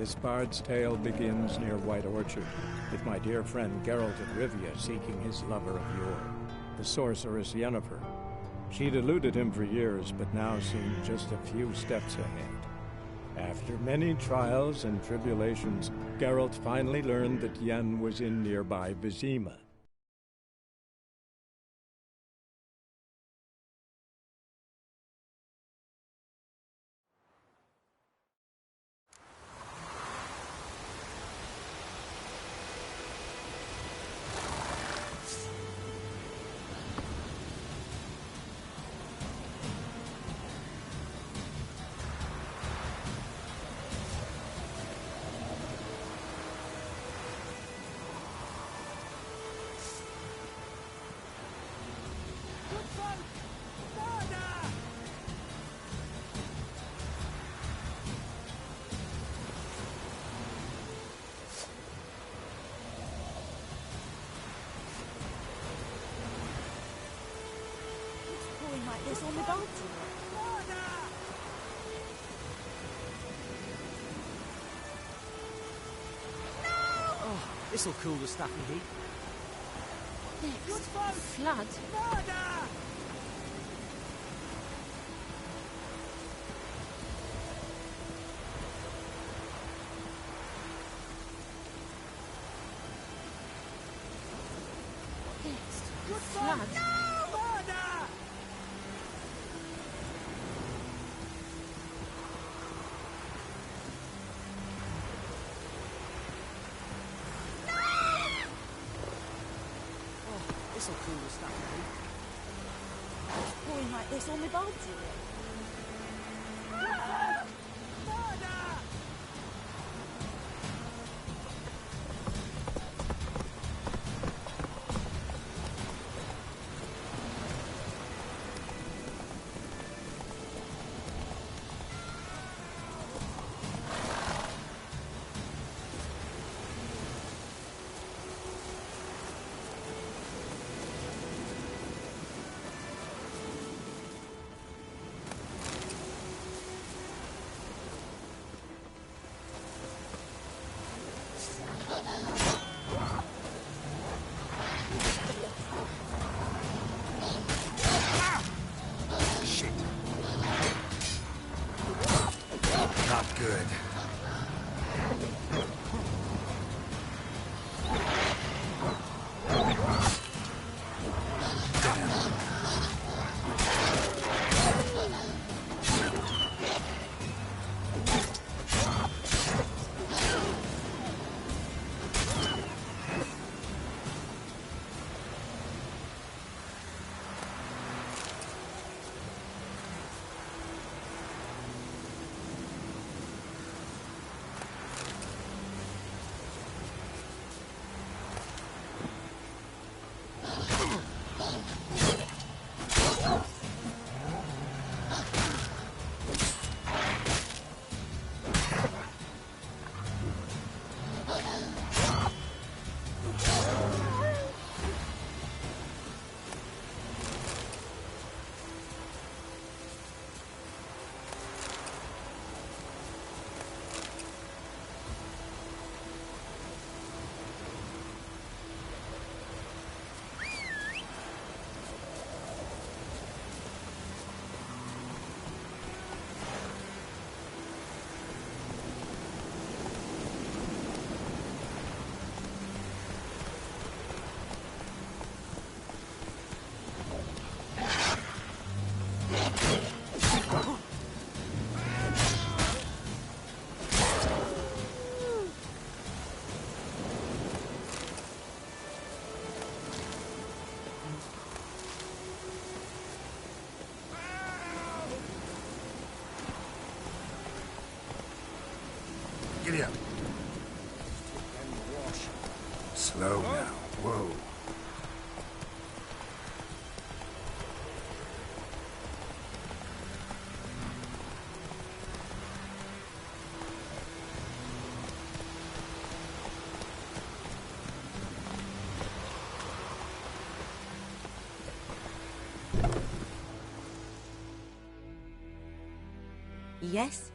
This bard's tale begins near White Orchard, with my dear friend Geralt of Rivia seeking his lover of yore, the sorceress Yennefer. She'd eluded him for years, but now seemed just a few steps ahead. After many trials and tribulations, Geralt finally learned that Yen was in nearby Vizima. It's on the boat. Oh, this'll cool the stuffy heat. Next, flood. Next, flood. This'll cool the stuffy heat. It's pouring like this on the boat. Good. Giddy up. Slow now. Whoa. Yes?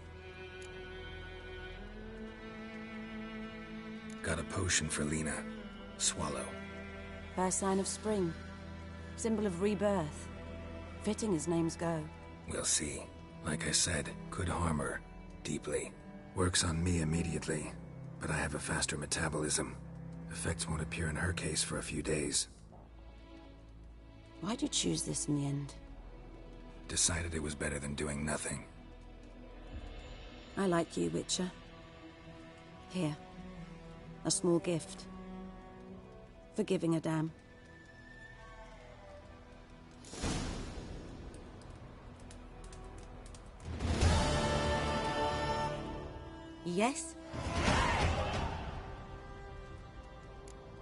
got a potion for Lena. Swallow. First sign of spring. Symbol of rebirth. Fitting as names go. We'll see. Like I said, could harm her. Deeply. Works on me immediately, but I have a faster metabolism. Effects won't appear in her case for a few days. Why'd you choose this in the end? Decided it was better than doing nothing. I like you, Witcher. Here. A small gift. For giving a damn. Yes?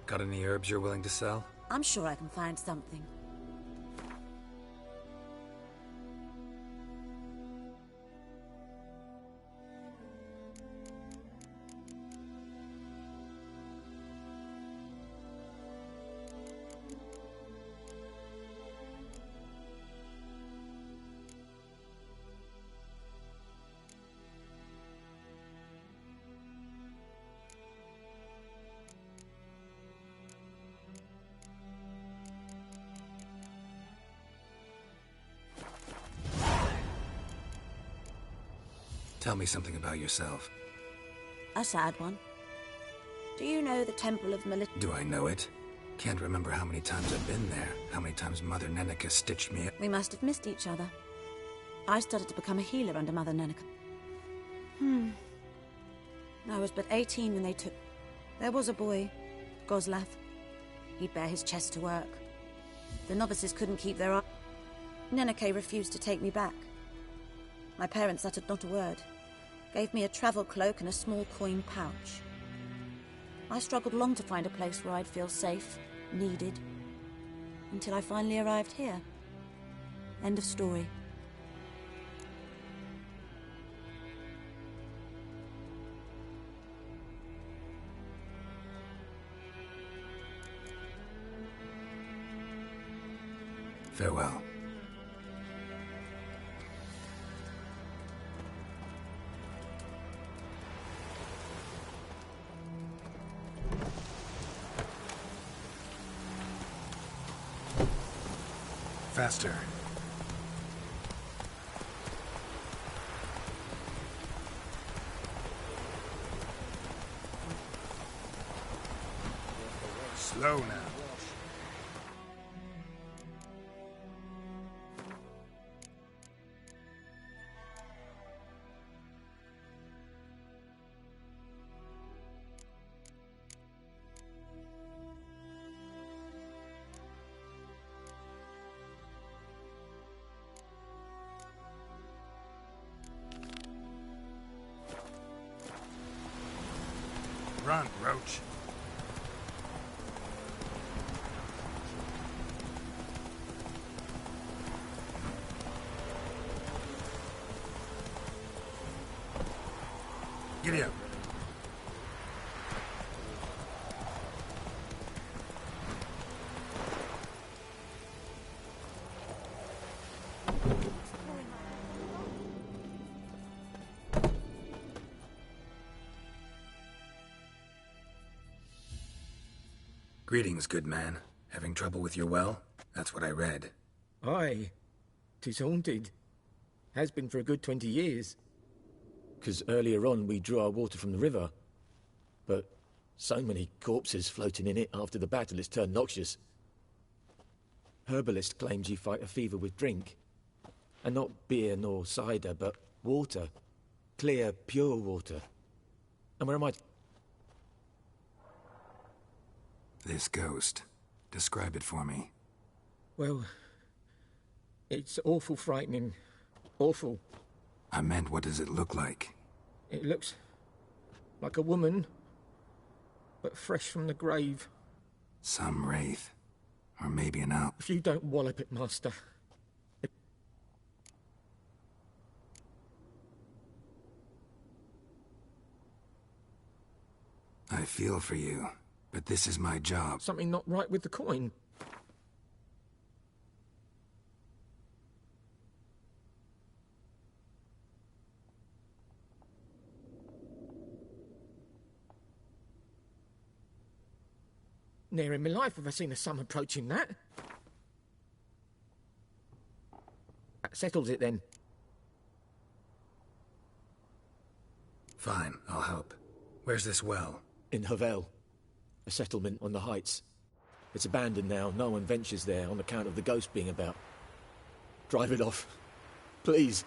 Got any herbs you're willing to sell? I'm sure I can find something. Tell me something about yourself. A sad one. Do you know the Temple of Melit? Do I know it? Can't remember how many times I've been there, how many times Mother Neneka stitched me up. We must have missed each other. I started to become a healer under Mother Neneka. I was but 18 when they took... There was a boy, Goslav. He'd bare his chest to work. The novices couldn't keep their eye. Neneke refused to take me back. My parents uttered not a word. Gave me a travel cloak and a small coin pouch. I struggled long to find a place where I'd feel safe, needed, until I finally arrived here. End of story. Farewell. Faster. Slow now. Run, Roach. Giddy up. Greetings, good man. Having trouble with your well? That's what I read. Aye. 'Tis haunted. Has been for a good 20 years. 'Cause earlier on we drew our water from the river. But so many corpses floating in it after the battle it's turned noxious. Herbalist claims you fight a fever with drink. And not beer nor cider, but water. Clear, pure water. And where am I? This ghost. Describe it for me. Well, it's awful frightening. Awful. I meant, what does it look like? It looks like a woman, but fresh from the grave. Some wraith. Or maybe an owl. If you don't wallop it, Master. I feel for you, but this is my job. Something not right with the coin. Ne'er in my life have I seen a sum approaching that. That settles it then. Fine, I'll help. Where's this well? In Havel, a settlement on the heights. It's abandoned now. No one ventures there on account of the ghost being about. Drive it off. Please.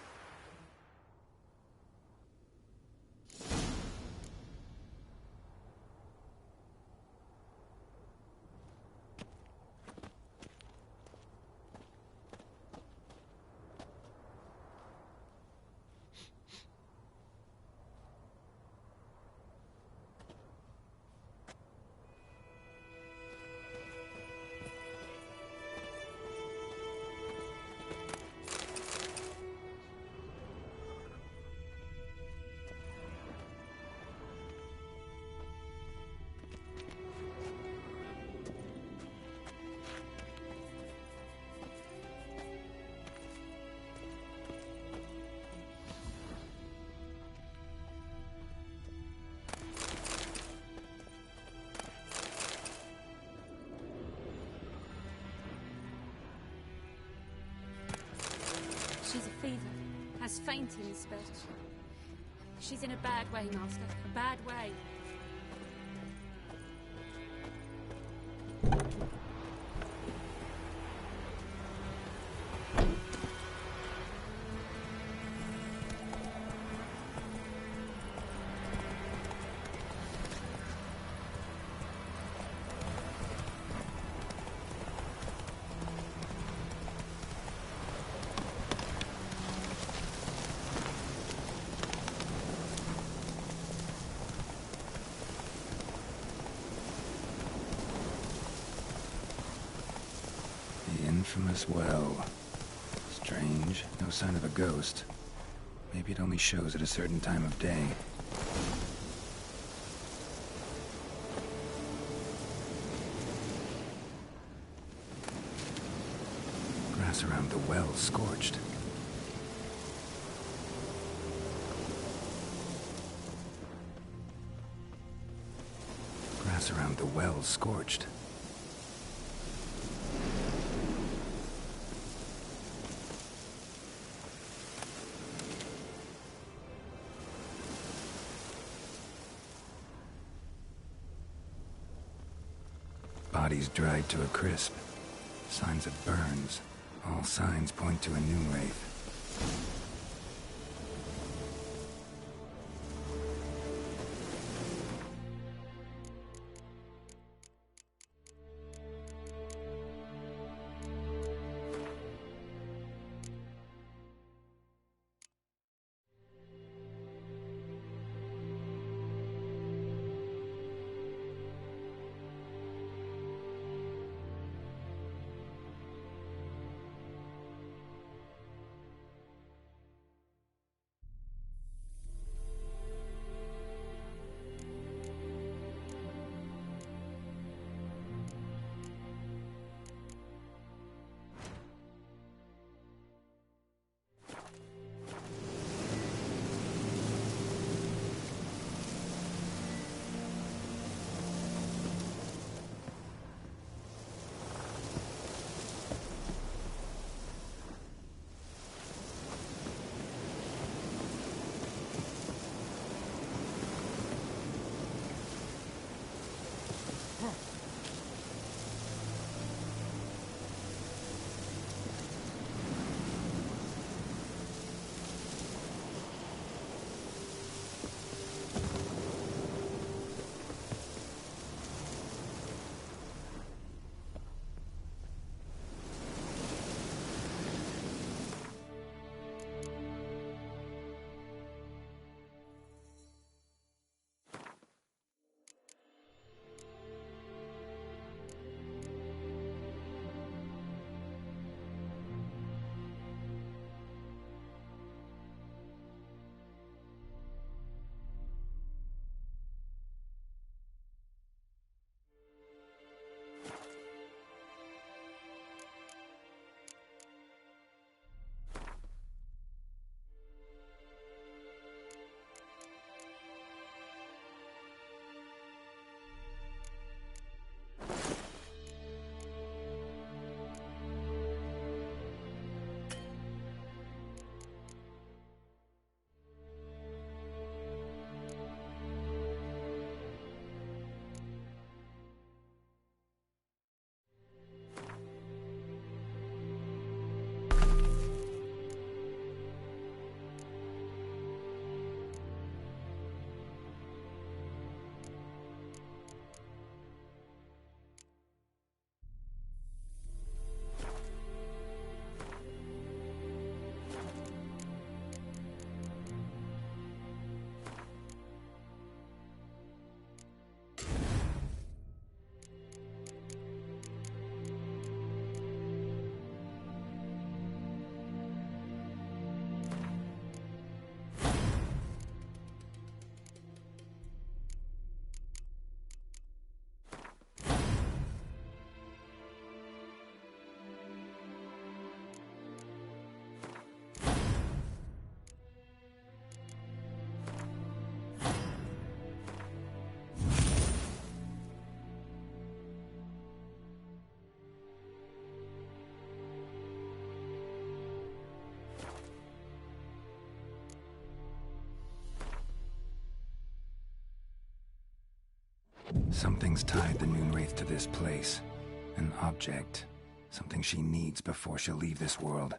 She's a fever, has fainting spells. She's in a bad way, Master. A bad way. Infamous well. Strange. No sign of a ghost. Maybe it only shows at a certain time of day. Grass around the well scorched. Grass around the well scorched. Bodies dried to a crisp. Signs of burns. All signs point to a new wraith. Something's tied the Noonwraith to this place. An object. Something she needs before she'll leave this world.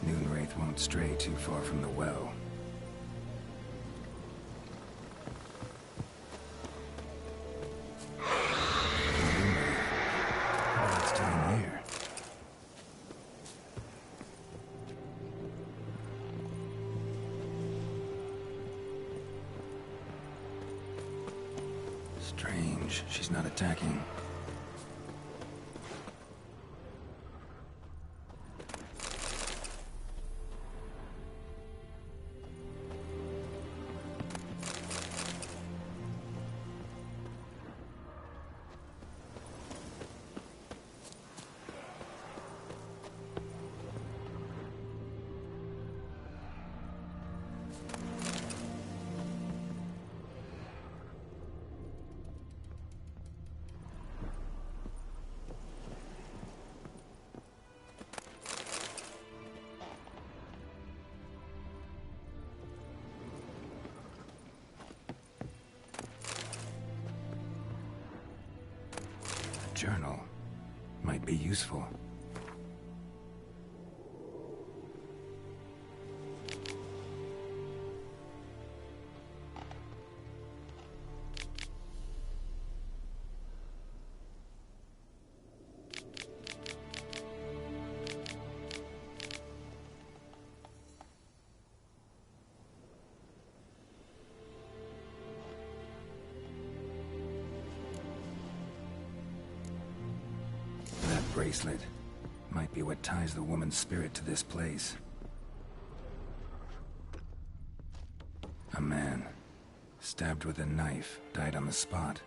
Noonwraith won't stray too far from the well. What's doing here? Strange, she's not attacking. Journal might be useful. Bracelet might be what ties the woman's spirit to this place. A man, stabbed with a knife, died on the spot.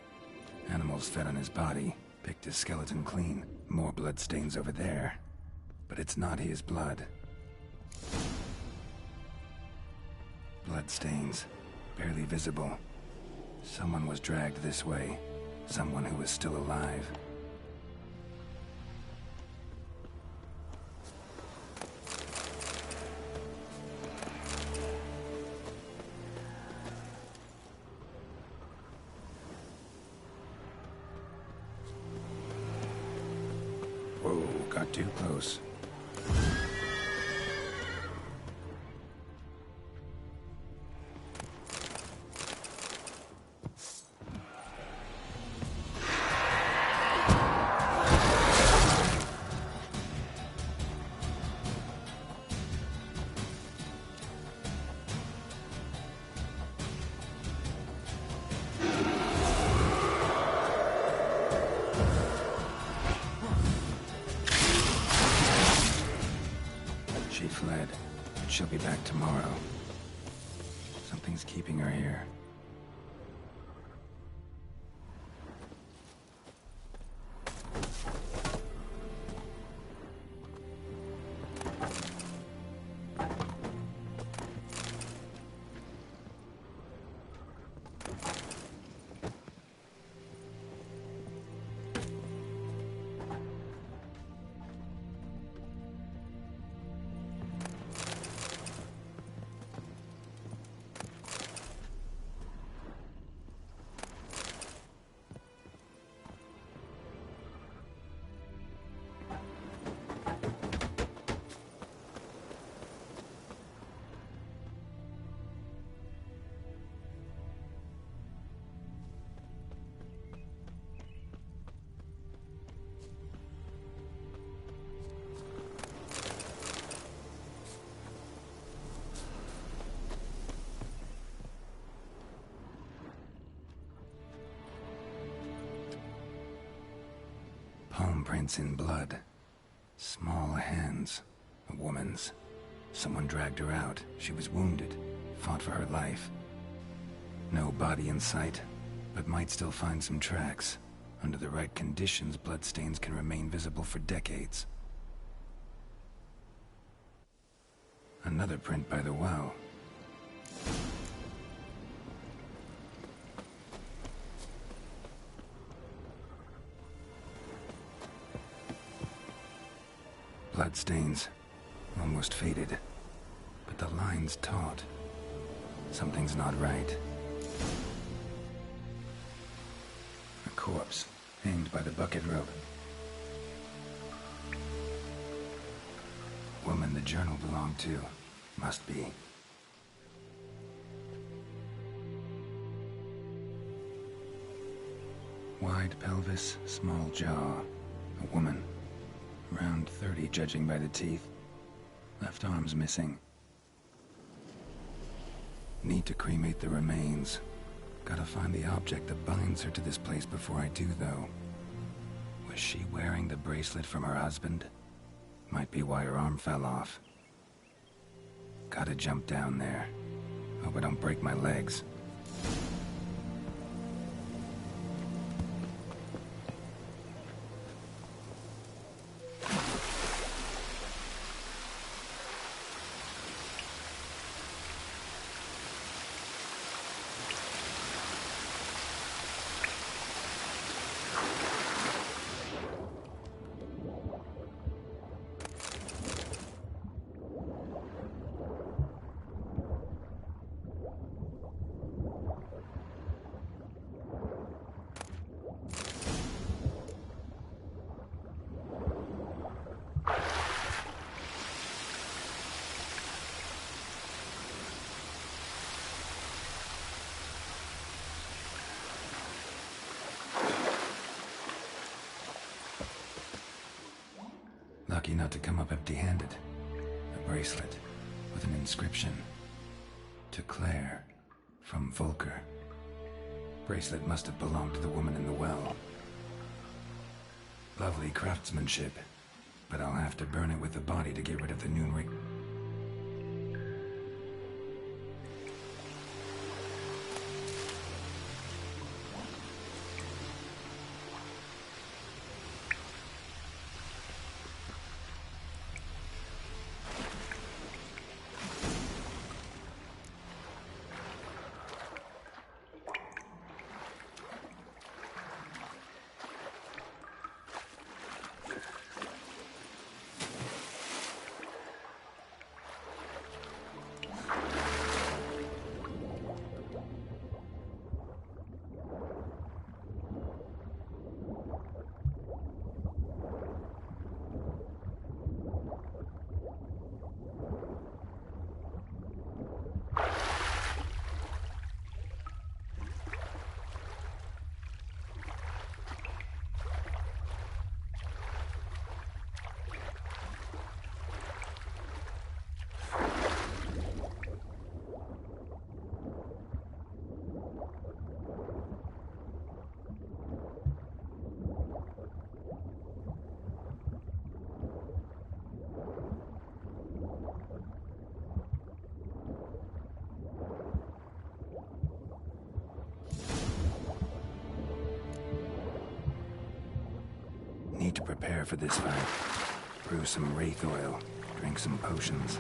Animals fed on his body, picked his skeleton clean. More bloodstains over there. But it's not his blood. Bloodstains, barely visible. Someone was dragged this way. Someone who was still alive. Whoa, got too close. She fled. She'll be back tomorrow. Something's keeping her here. Palm prints in blood. Small hands. A woman's. Someone dragged her out. She was wounded. fought for her life. No body in sight, but might still find some tracks. Under the right conditions, bloodstains can remain visible for decades. Another print by the well. Bloodstains, almost faded, but the line's taut. Something's not right. A corpse, hanged by the bucket rope. Woman the journal belonged to, must be. Wide pelvis, small jaw. A woman. Around 30, judging by the teeth. Left arm's missing. Need to cremate the remains. Gotta find the object that binds her to this place before I do, though. Was she wearing the bracelet from her husband? Might be why her arm fell off. Gotta jump down there. Hope I don't break my legs. Lucky not to come up empty-handed. A bracelet with an inscription. To Claire, from Volker. Bracelet must have belonged to the woman in the well. Lovely craftsmanship, but I'll have to burn it with the body to get rid of the noon ring. Need to prepare for this fight. Brew some wraith oil, drink some potions.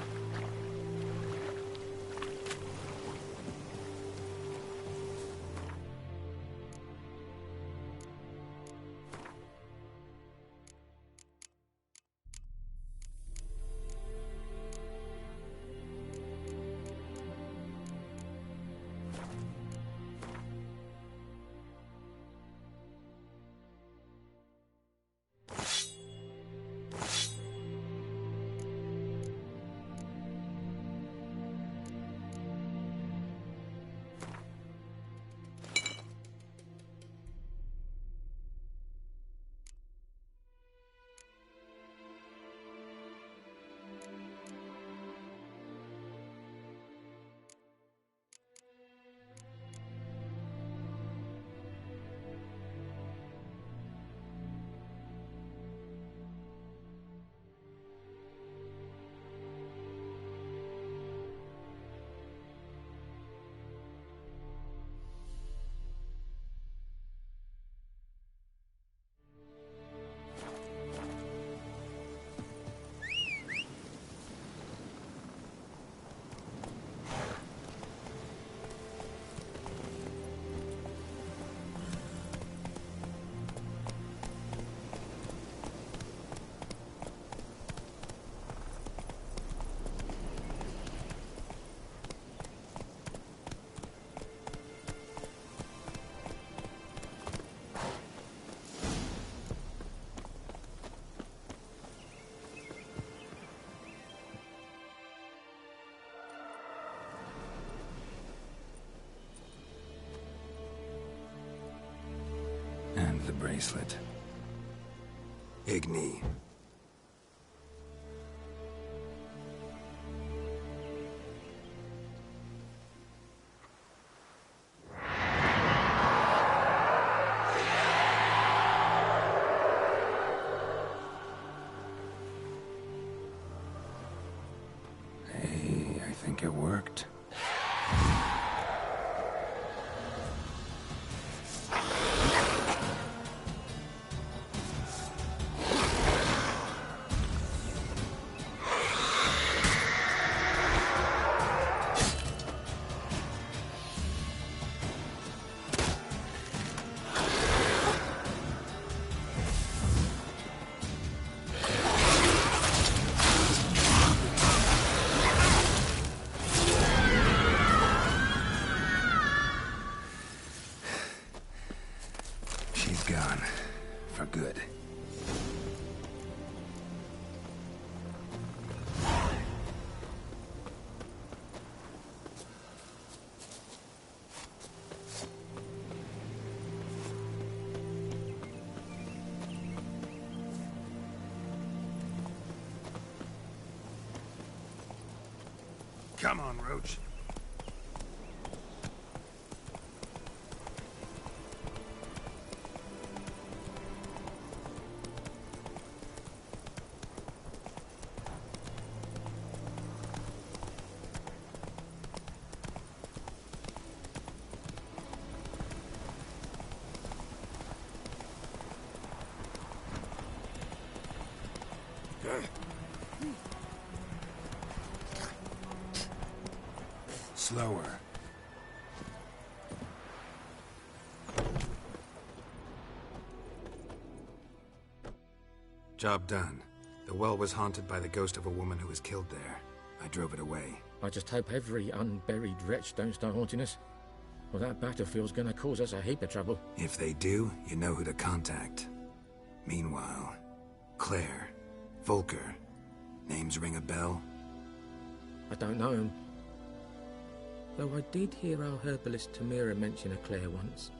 And the bracelet. Igni. Hey, I think it worked. She's gone. For good. Come on, Roach. Slower. Job done. The well was haunted by the ghost of a woman who was killed there. I drove it away. I just hope every unburied wretch don't start haunting us. Well, that battlefield's gonna cause us a heap of trouble. If they do, you know who to contact. Meanwhile, Claire, Volker, names ring a bell? I don't know him. Though I did hear our herbalist Tamira mention a Claire once.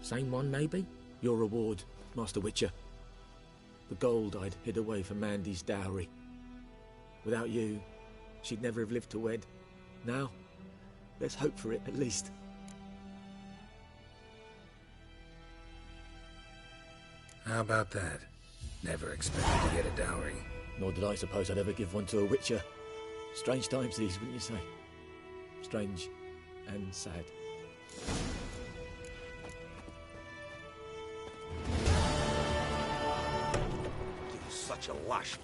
Same one, maybe? Your reward, Master Witcher. The gold I'd hid away for Mandy's dowry. Without you, she'd never have lived to wed. Now, let's hope for it, at least. How about that? Never expected to get a dowry. Nor did I suppose I'd ever give one to a Witcher. Strange times these, wouldn't you say? Strange and sad. You're such a lush.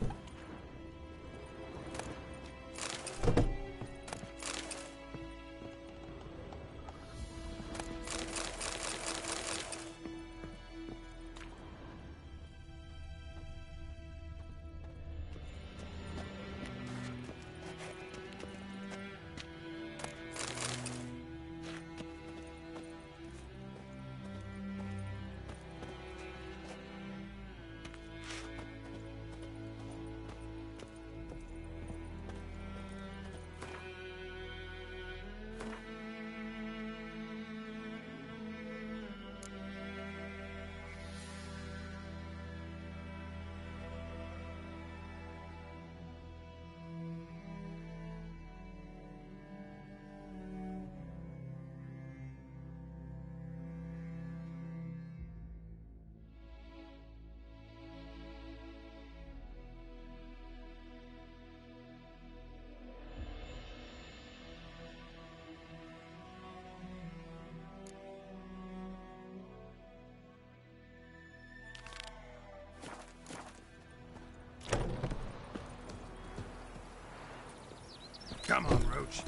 Come on, Roach.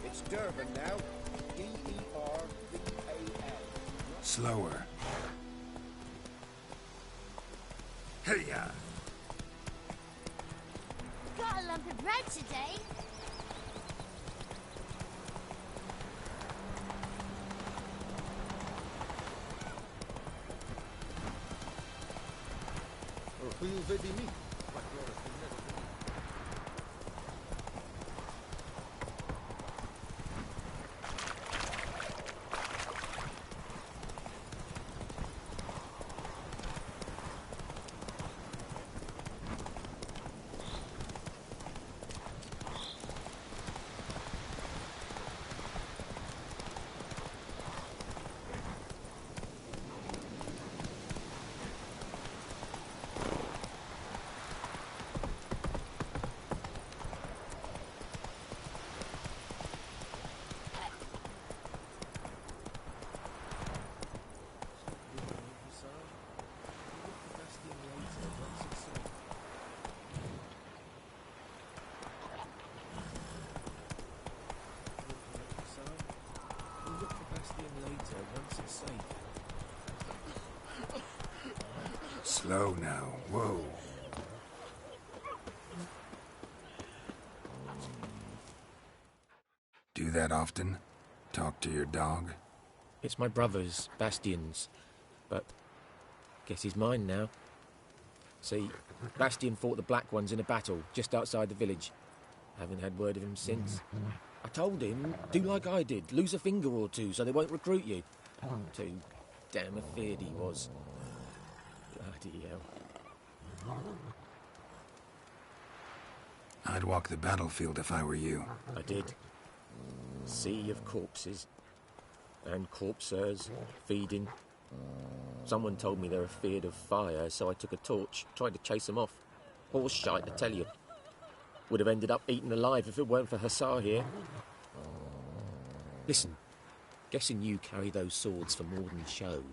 It's Durban now. D-E-R-B-A-N. Slower. Hey-ya! Got a lump of bread today. Pwy yw fe di ni? Slow now. Whoa. Do that often? Talk to your dog? It's my brother's, Bastian's, but guess he's mine now. See, Bastian fought the Black Ones in a battle just outside the village. Haven't had word of him since. I told him, do like I did, lose a finger or two so they won't recruit you. Too damn afeard he was. Bloody hell. I'd walk the battlefield if I were you. I did. Sea of corpses. And corpsers, feeding. Someone told me they're afeard of fire, so I took a torch, tried to chase them off. Horse shite, I tell you. Would have ended up eaten alive if it weren't for Hussar here. Listen, guessing you carry those swords for more than show.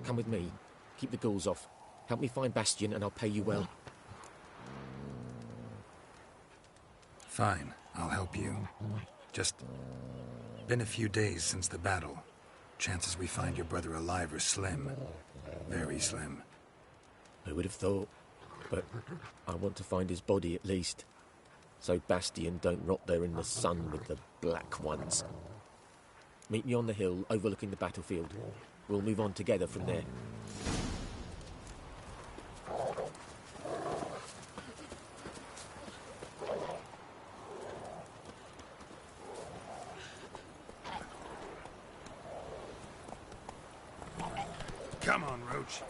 Come with me, keep the ghouls off. Help me find Bastian and I'll pay you well. Fine, I'll help you. Just been a few days since the battle. Chances we find your brother alive are slim. Very slim. Who would have thought? But I want to find his body at least. So Bastian don't rot there in the sun with the Black Ones. Meet me on the hill overlooking the battlefield. We'll move on together from there. Come on, Roach.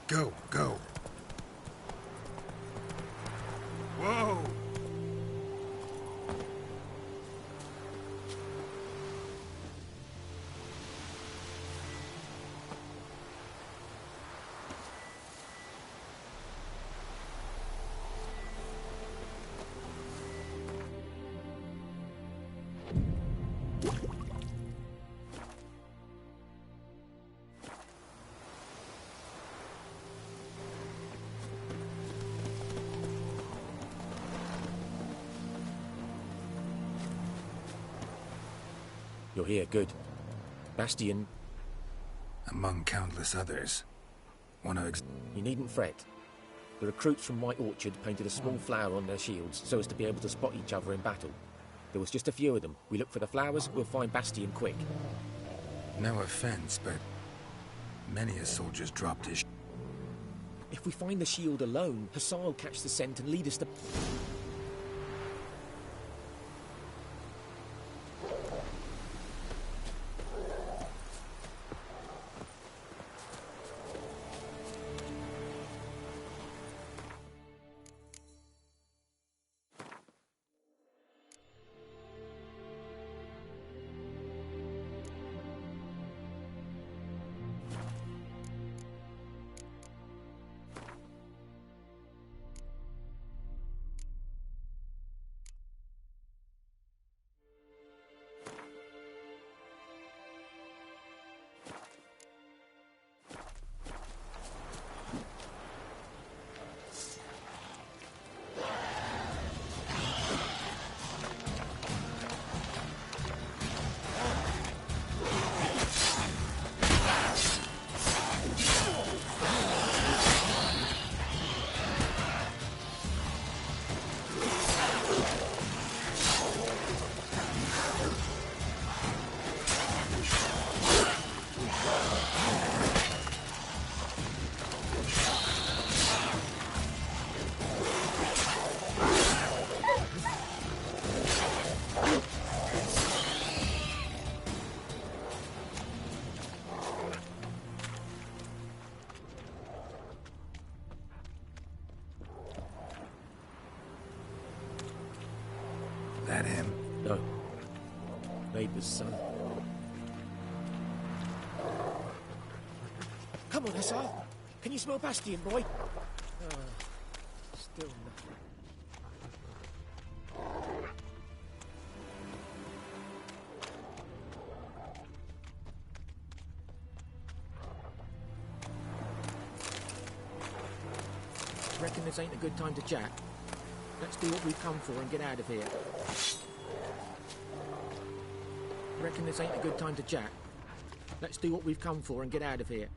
Go, go. Whoa! You're here, good. Bastian, Among countless others. you needn't fret. The recruits from White Orchard painted a small flower on their shields so as to be able to spot each other in battle. There was just a few of them. We look for the flowers, we'll find Bastian quick. No offense, but many a soldier's dropped his... If we find the shield alone, Hussar will catch the scent and lead us to... neighbour's son. Come on, Hussar. Can you smell Bastion, boy? Still nothing. Reckon this ain't a good time to chat? Let's do what we've come for and get out of here. Reckon this ain't a good time to chat? Let's do what we've come for and get out of here.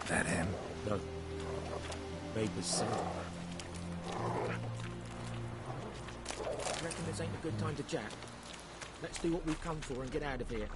That him? No. Neighbour's son. Reckon this ain't a good time to chat? Let's do what we've come for and get out of here.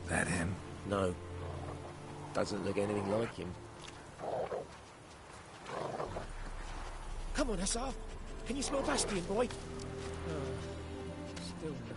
That him? No. Doesn't look anything like him. Come on, Hussar. Can you smell Bastion, boy? Still nothing.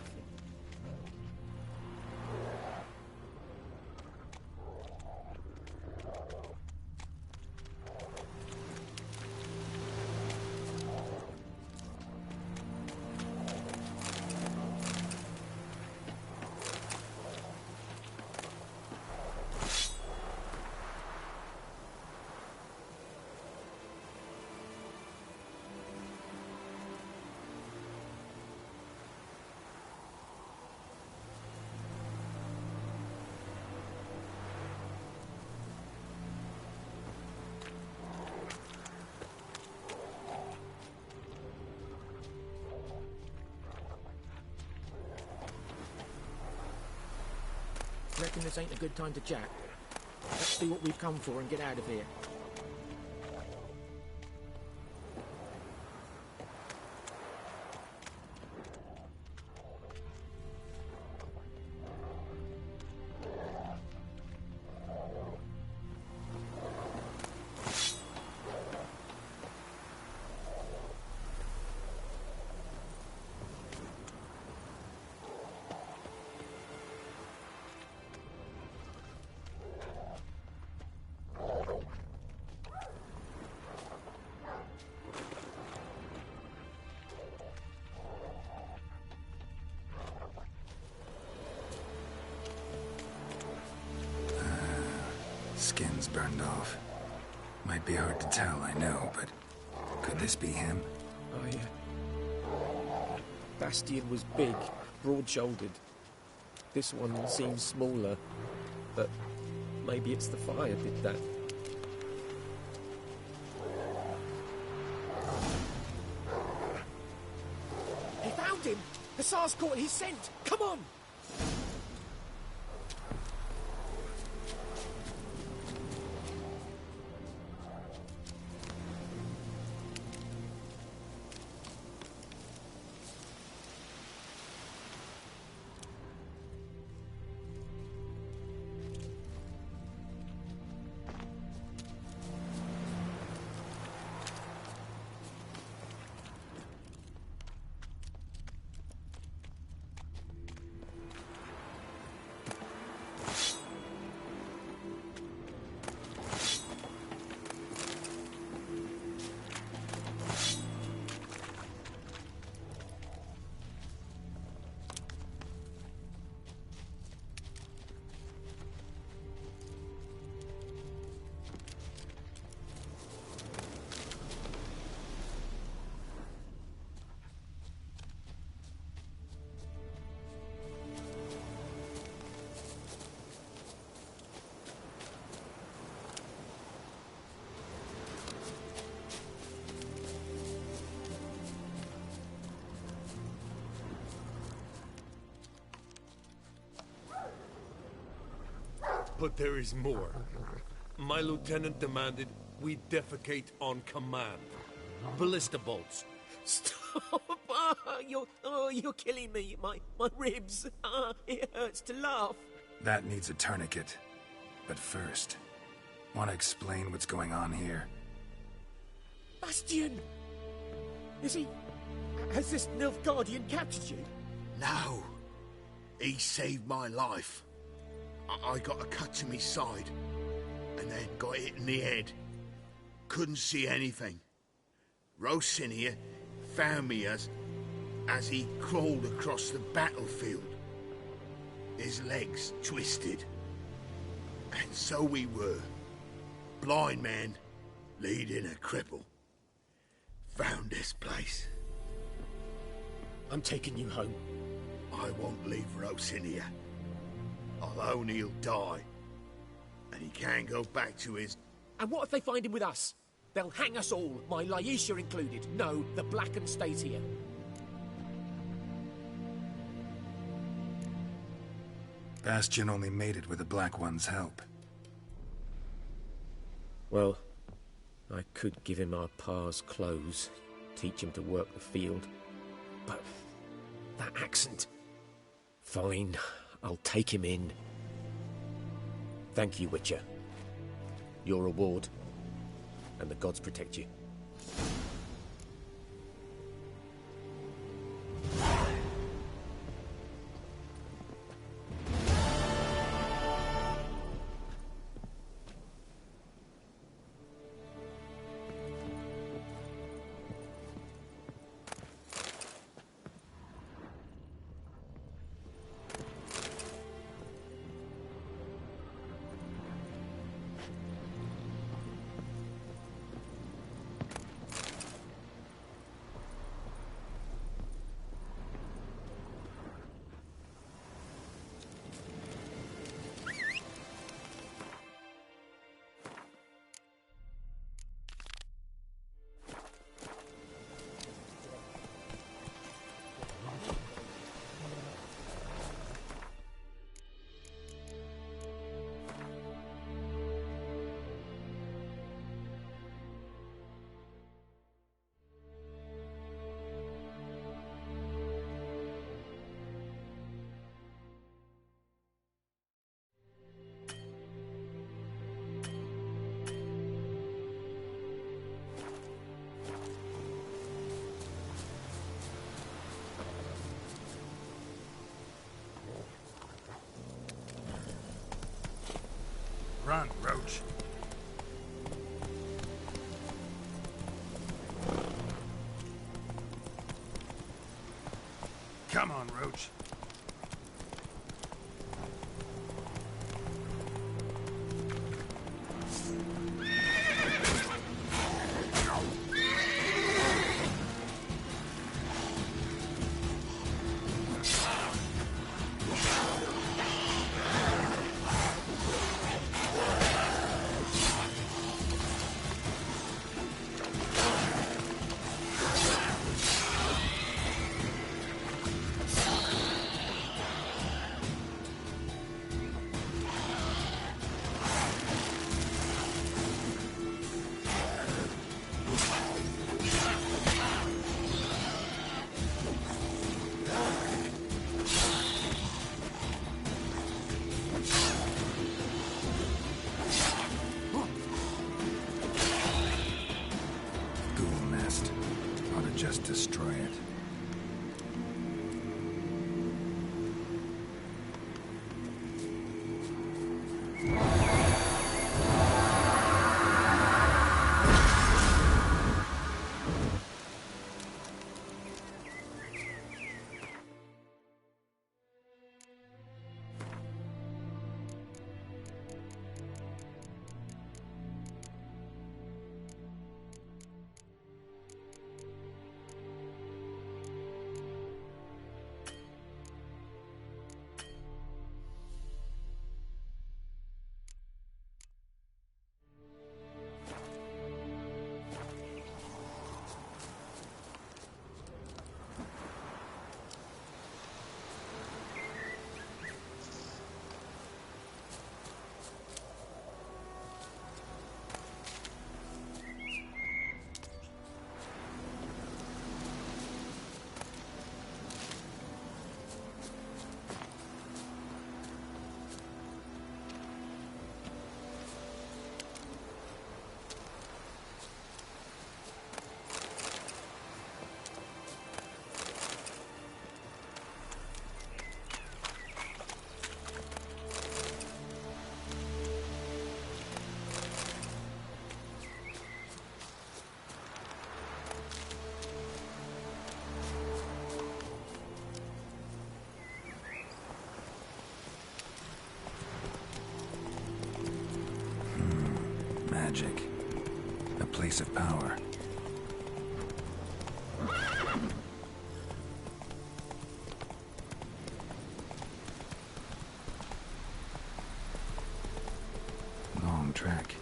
Reckon this ain't a good time to chat? Let's do what we've come for and get out of here. Skin's burned off. Might be hard to tell, I know, but could this be him? Oh, yeah. Bastion was big, broad-shouldered. This one seems smaller, but maybe it's the fire did that. He found him! Hussar's caught his scent! Come on! But there is more. My lieutenant demanded we defecate on command. Ballista bolts. Stop! You're killing me. My ribs. It hurts to laugh. That needs a tourniquet. But first, want to explain what's going on here? Bastian! Has this Nilfgaardian captured you? No. He saved my life. I got a cut to my side, and then got hit in the head. Couldn't see anything. Rosinia found me as he crawled across the battlefield. His legs twisted. And so we were. Blind man leading a cripple. Found this place. I'm taking you home. I won't leave Rosinia. Alone he'll die. And he can't go back to his... And what if they find him with us? They'll hang us all, my Laisha included. No, the Blacken stays here. Bastion only made it with the Black One's help. Well, I could give him our pa's clothes, teach him to work the field. But that accent... Fine, I'll take him in. Thank you, Witcher. Your reward. And the gods protect you. Run, Roach. Come on, Roach. Just destroy it. magic. A place of power. Long track.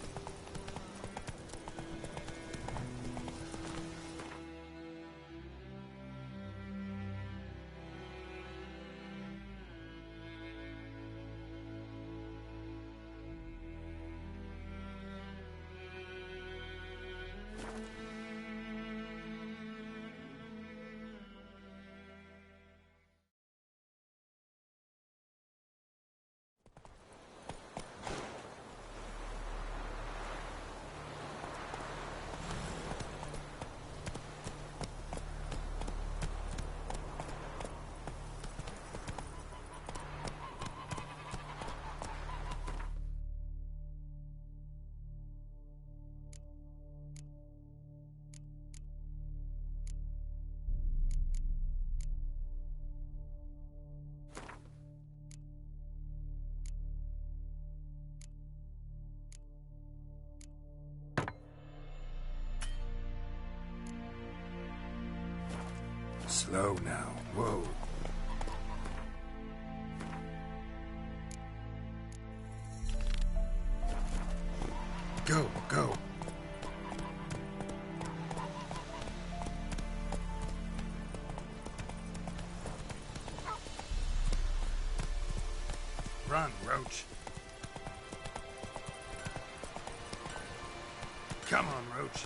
Slow now. Whoa. Go, go. Run, Roach. Come on, Roach.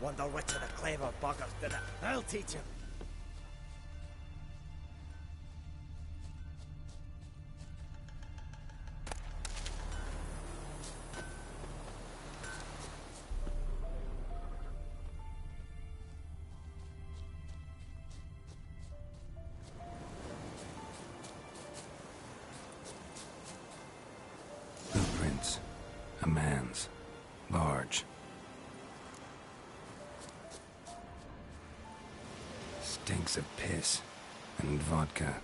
Wonder which of the clever buggers did it. I'll teach him. Blueprints. A man's. Large. Stinks of piss and vodka.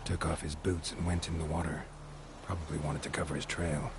Took off his boots and went in the water. Probably wanted to cover his trail.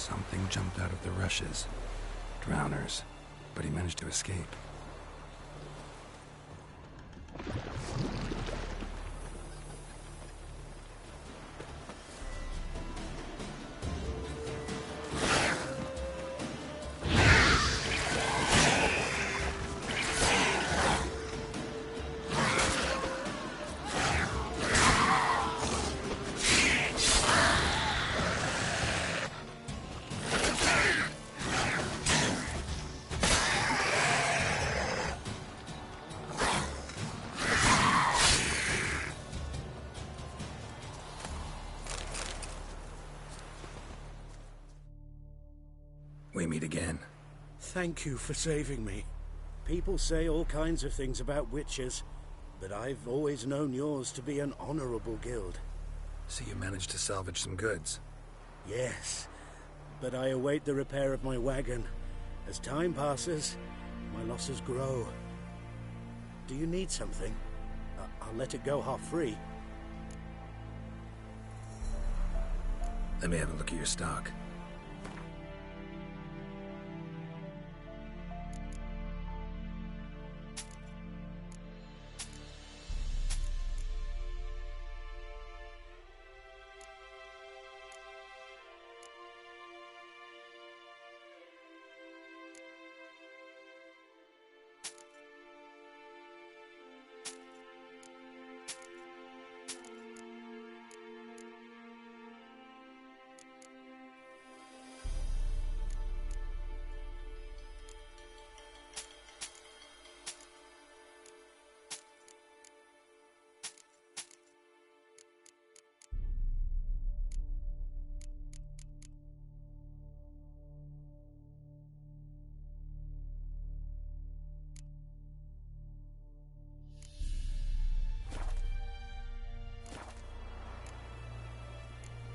Something jumped out of the rushes. Drowners. But he managed to escape. We meet again. Thank you for saving me. People say all kinds of things about witches, but I've always known yours to be an honorable guild. So you managed to salvage some goods? Yes, but I await the repair of my wagon. As time passes, my losses grow. Do you need something? I'll let it go half-free. Let me have a look at your stock.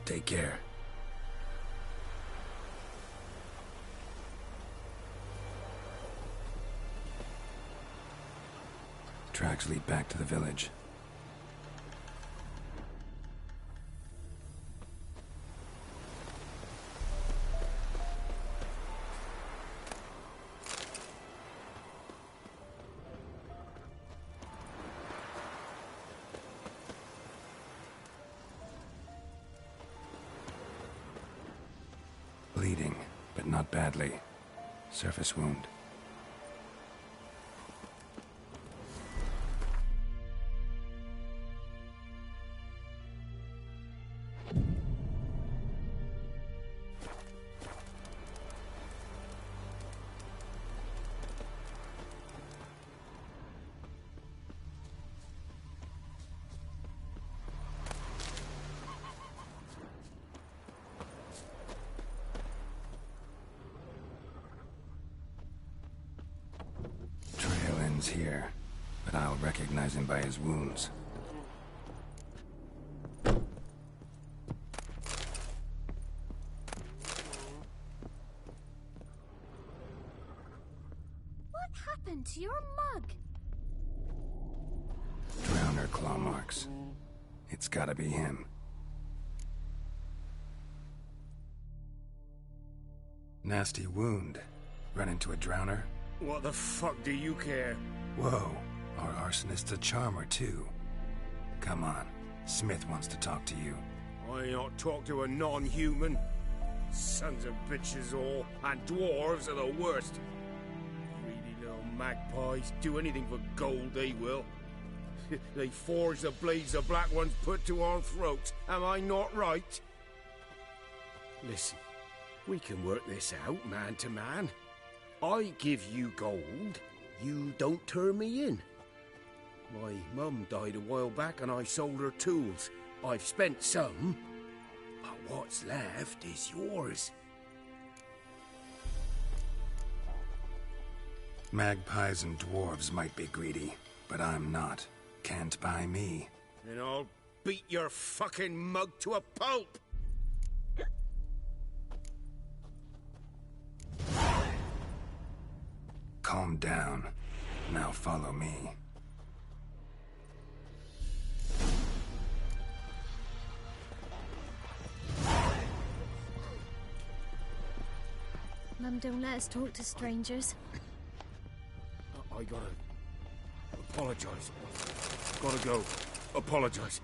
Take care. Tracks lead back to the village. Bleeding, but not badly. Surface wound. Here, but I'll recognize him by his wounds. What happened to your mug? Drowner claw marks. It's gotta be him. Nasty wound. Run into a drowner? What the fuck do you care? Whoa, our arsonist's a charmer too. Come on, Smith wants to talk to you. I ain't not talk to a non-human. Sons of bitches all, and dwarves are the worst. Greedy little magpies, do anything for gold they will. They forge the blades the black ones put to our throats, am I not right? Listen, we can work this out man to man. I give you gold, you don't turn me in. My mum died a while back and I sold her tools. I've spent some, but what's left is yours. Magpies and dwarves might be greedy, but I'm not. Can't buy me. And I'll beat your fucking mug to a pulp! Calm down. Now follow me. Mum don't let us talk to strangers. I gotta apologize. Gotta go. Apologize.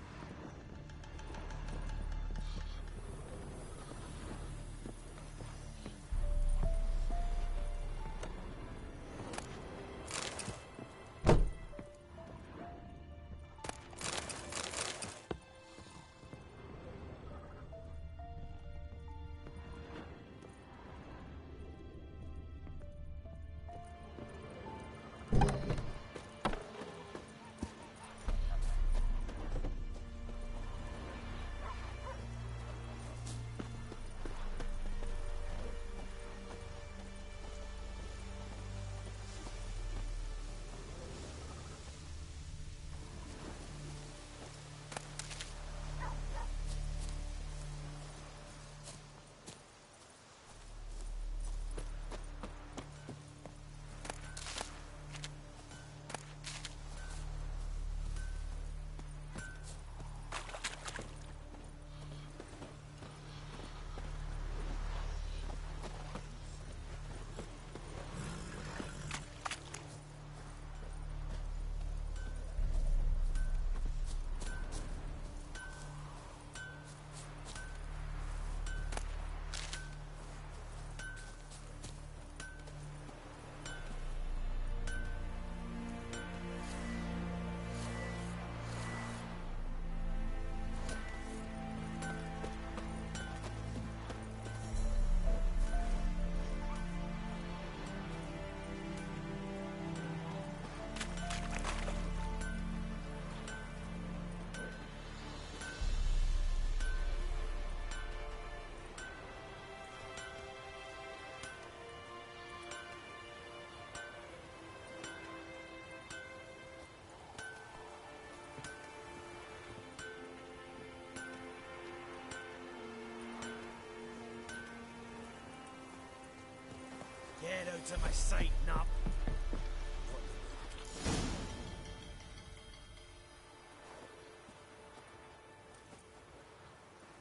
Get out of my sight, Nop.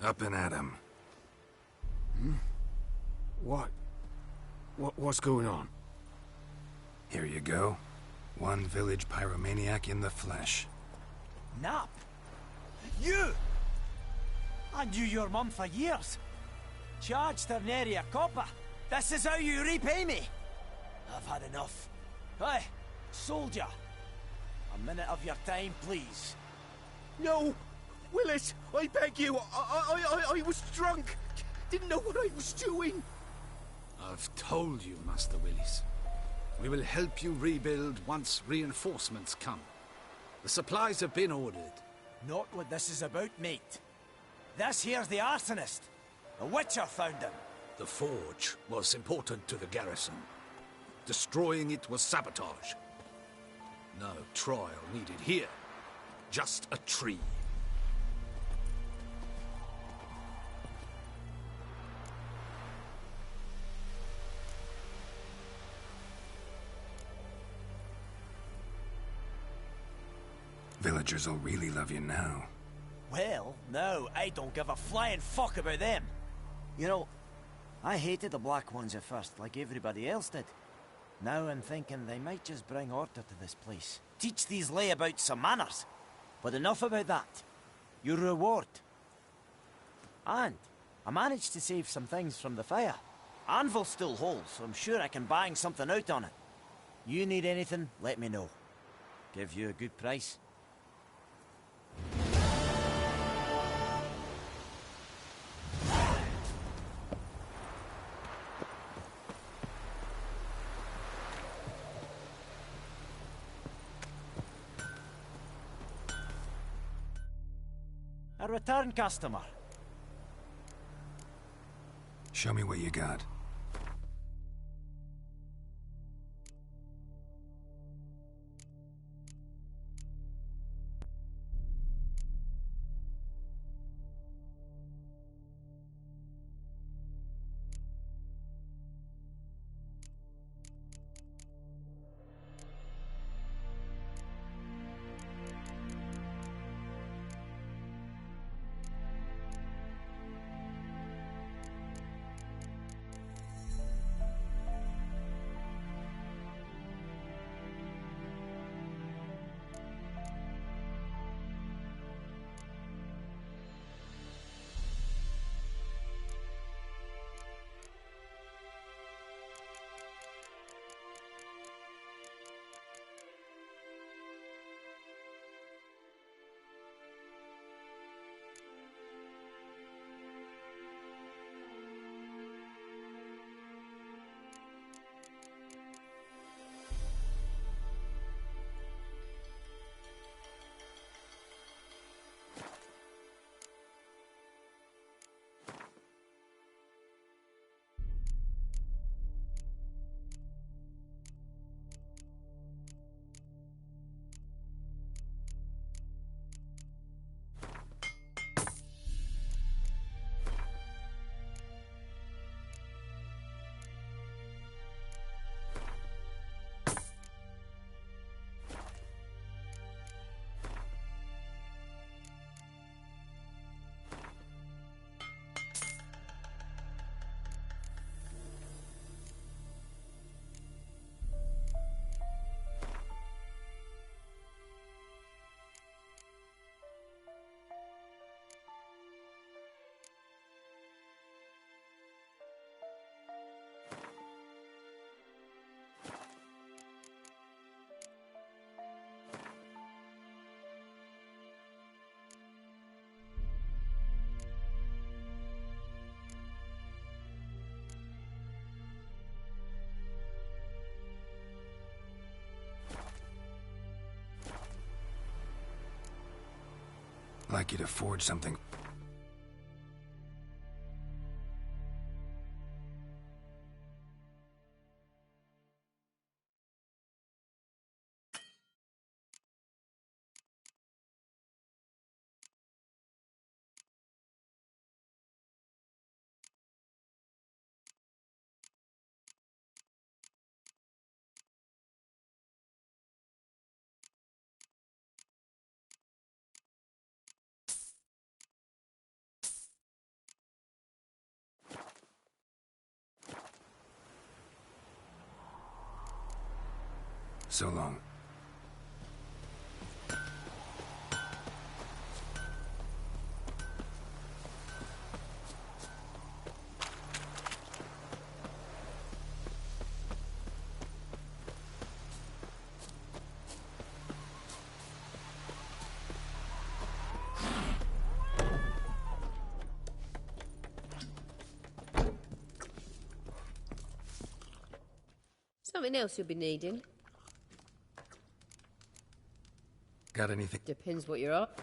Up and at him. What's going on? Here you go. One village pyromaniac in the flesh. Nop? You! I knew your mum for years. Charged her nary a copper. This is how you repay me. I've had enough. Hey, soldier. A minute of your time, please. No! Willis, I beg you. I was drunk. Didn't know what I was doing. I've told you, Master Willis. We will help you rebuild once reinforcements come. The supplies have been ordered. Not what this is about, mate. This here's the arsonist. The Witcher found him. The forge was important to the garrison. Destroying it was sabotage. No trial needed here. Just a tree. Villagers will really love you now. Well, no, I don't give a flying fuck about them. You know, I hated the Black Ones at first, like everybody else did. Now I'm thinking they might just bring order to this place. Teach these layabouts some manners. But enough about that. Your reward. And I managed to save some things from the fire. Anvil still holds, so I'm sure I can bang something out on it. You need anything, let me know. Give you a good price. A return customer. Show me what you got. like you to forge something. So long. Something else you'll be needing. Got anything? Depends what you're up.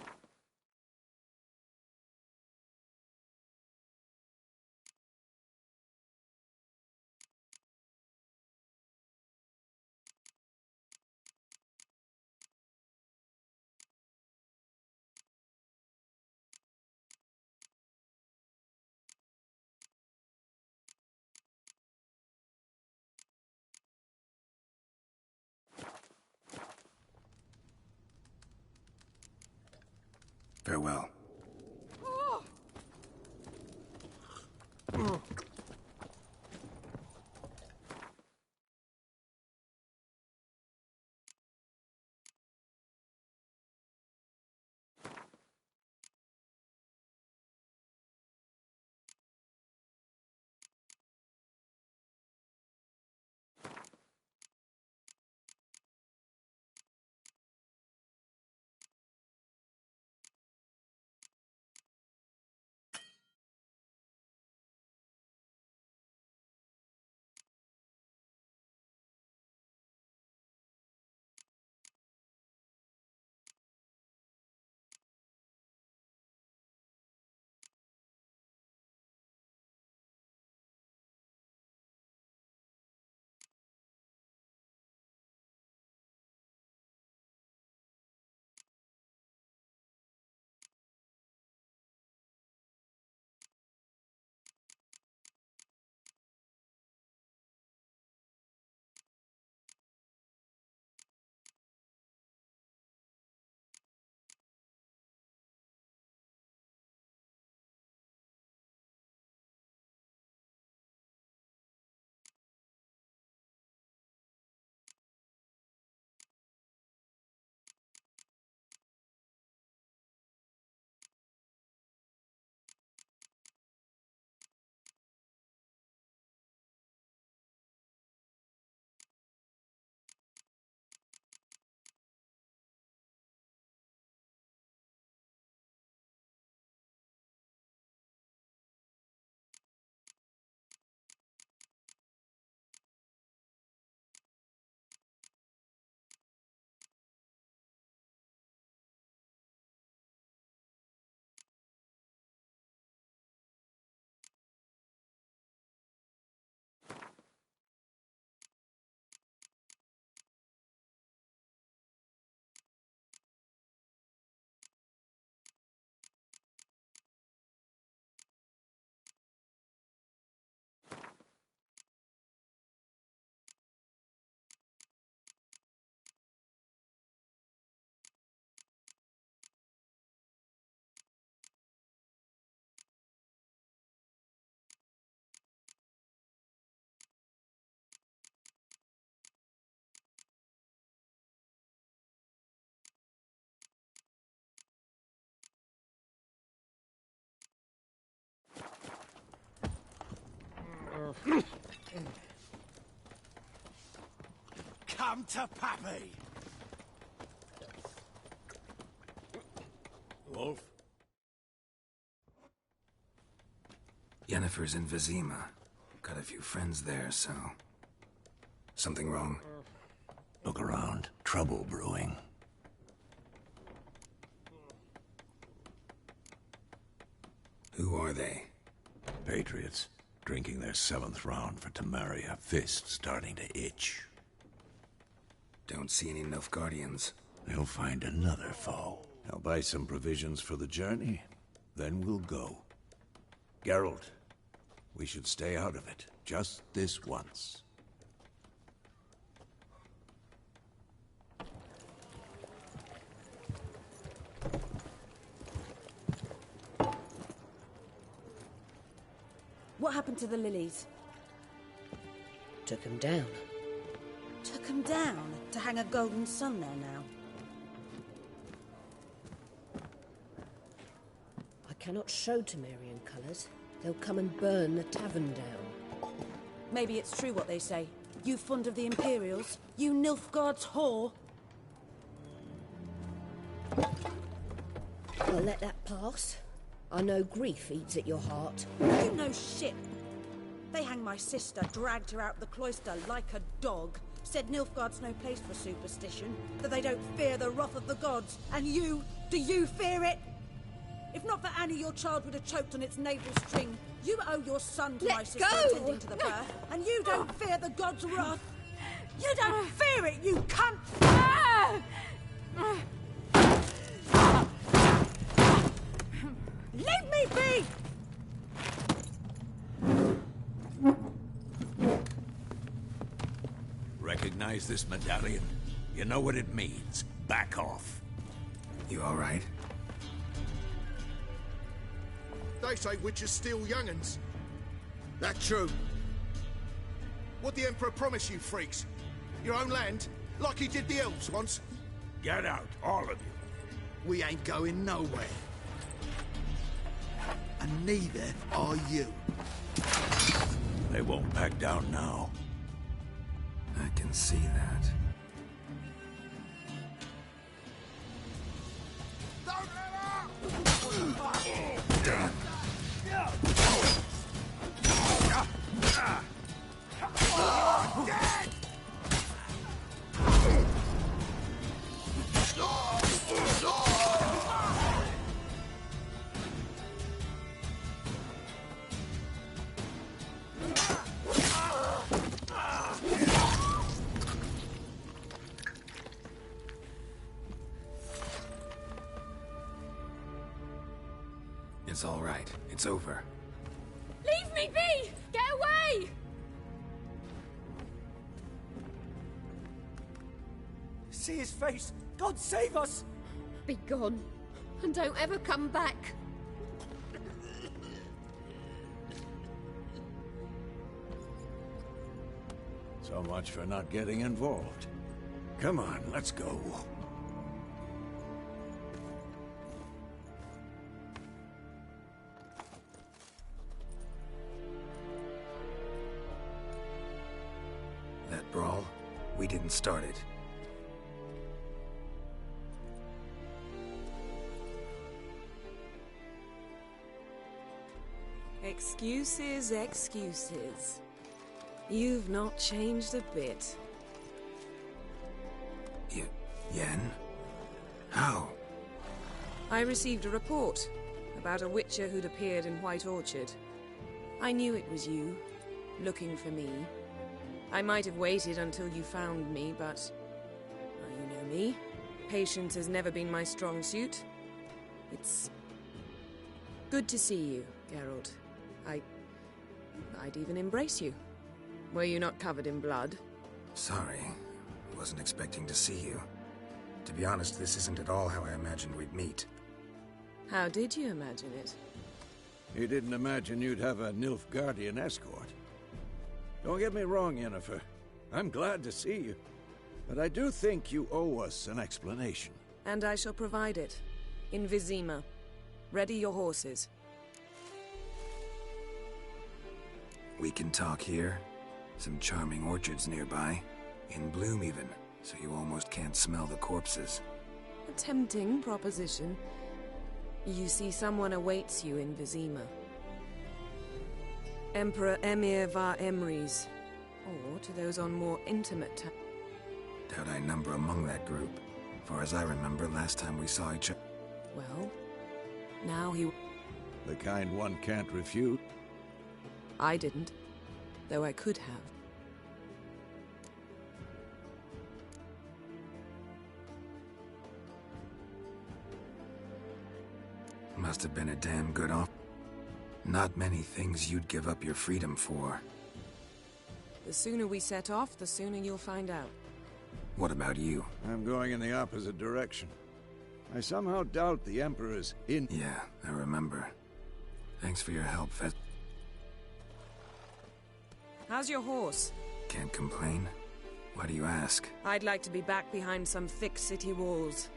Farewell. Come to Pappy! Wolf? Yennefer's in Vizima. Got a few friends there, so... Something wrong? Look around. Trouble brewing. Who are they? Patriots, drinking their 7th round for Tamaria, fist starting to itch. Don't see any Nilfgaardians. They'll find another foe. I'll buy some provisions for the journey, then we'll go. Geralt, we should stay out of it, just this once. What happened to the lilies? Took him down. Took them down to hang a golden sun there now. I cannot show Temerian colours. They'll come and burn the tavern down. Maybe it's true what they say. You fond of the Imperials? You Nilfgaard's whore? I'll let that pass. I know grief eats at your heart. You know shit. They hanged my sister, dragged her out the cloister like a dog. Said Nilfgaard's no place for superstition, that they don't fear the wrath of the gods. And you, do you fear it? If not for Annie, your child would have choked on its navel string. You owe your son to my sister attending to the birth, and you don't fear the gods' wrath. You don't fear it, you cunt! Leave me be! Recognize this medallion? You know what it means. Back off. You all right? They say witches steal young'uns. That true? What the Emperor promise you, freaks? Your own land? Like he did the elves once? Get out, all of you. We ain't going nowhere. And neither are you. They won't back down now. I can see that. It's all right. It's over. Leave me be! Get away! See his face! God save us! Be gone, and don't ever come back. So much for not getting involved. Come on, let's go. That brawl, we didn't start it. Excuses, excuses. You've not changed a bit. Yen? How? I received a report about a witcher who'd appeared in White Orchard. I knew it was you, looking for me. I might have waited until you found me, but... well, you know me. Patience has never been my strong suit. It's... good to see you, Geralt. I'd even embrace you. Were you not covered in blood? Sorry. Wasn't expecting to see you. To be honest, this isn't at all how I imagined we'd meet. How did you imagine it? You didn't imagine you'd have a Nilfgaardian escort. Don't get me wrong, Yennefer. I'm glad to see you. But I do think you owe us an explanation. And I shall provide it. In Vizima. Ready your horses. We can talk here. Some charming orchards nearby. In bloom even, so you almost can't smell the corpses. A tempting proposition. You see, someone awaits you in Vizima. Emperor Emir var Emrys. Or to those on more intimate terms. Doubt I number among that group. Far as I remember, last time we saw each other. Well, now he... The kind one can't refute. I didn't, though I could have. Must have been a damn good offer. Not many things you'd give up your freedom for. The sooner we set off, the sooner you'll find out. What about you? I'm going in the opposite direction. I somehow doubt the Emperor's in... Yeah, I remember. Thanks for your help, Fest. How's your horse? Can't complain. Why do you ask? I'd like to be back behind some thick city walls.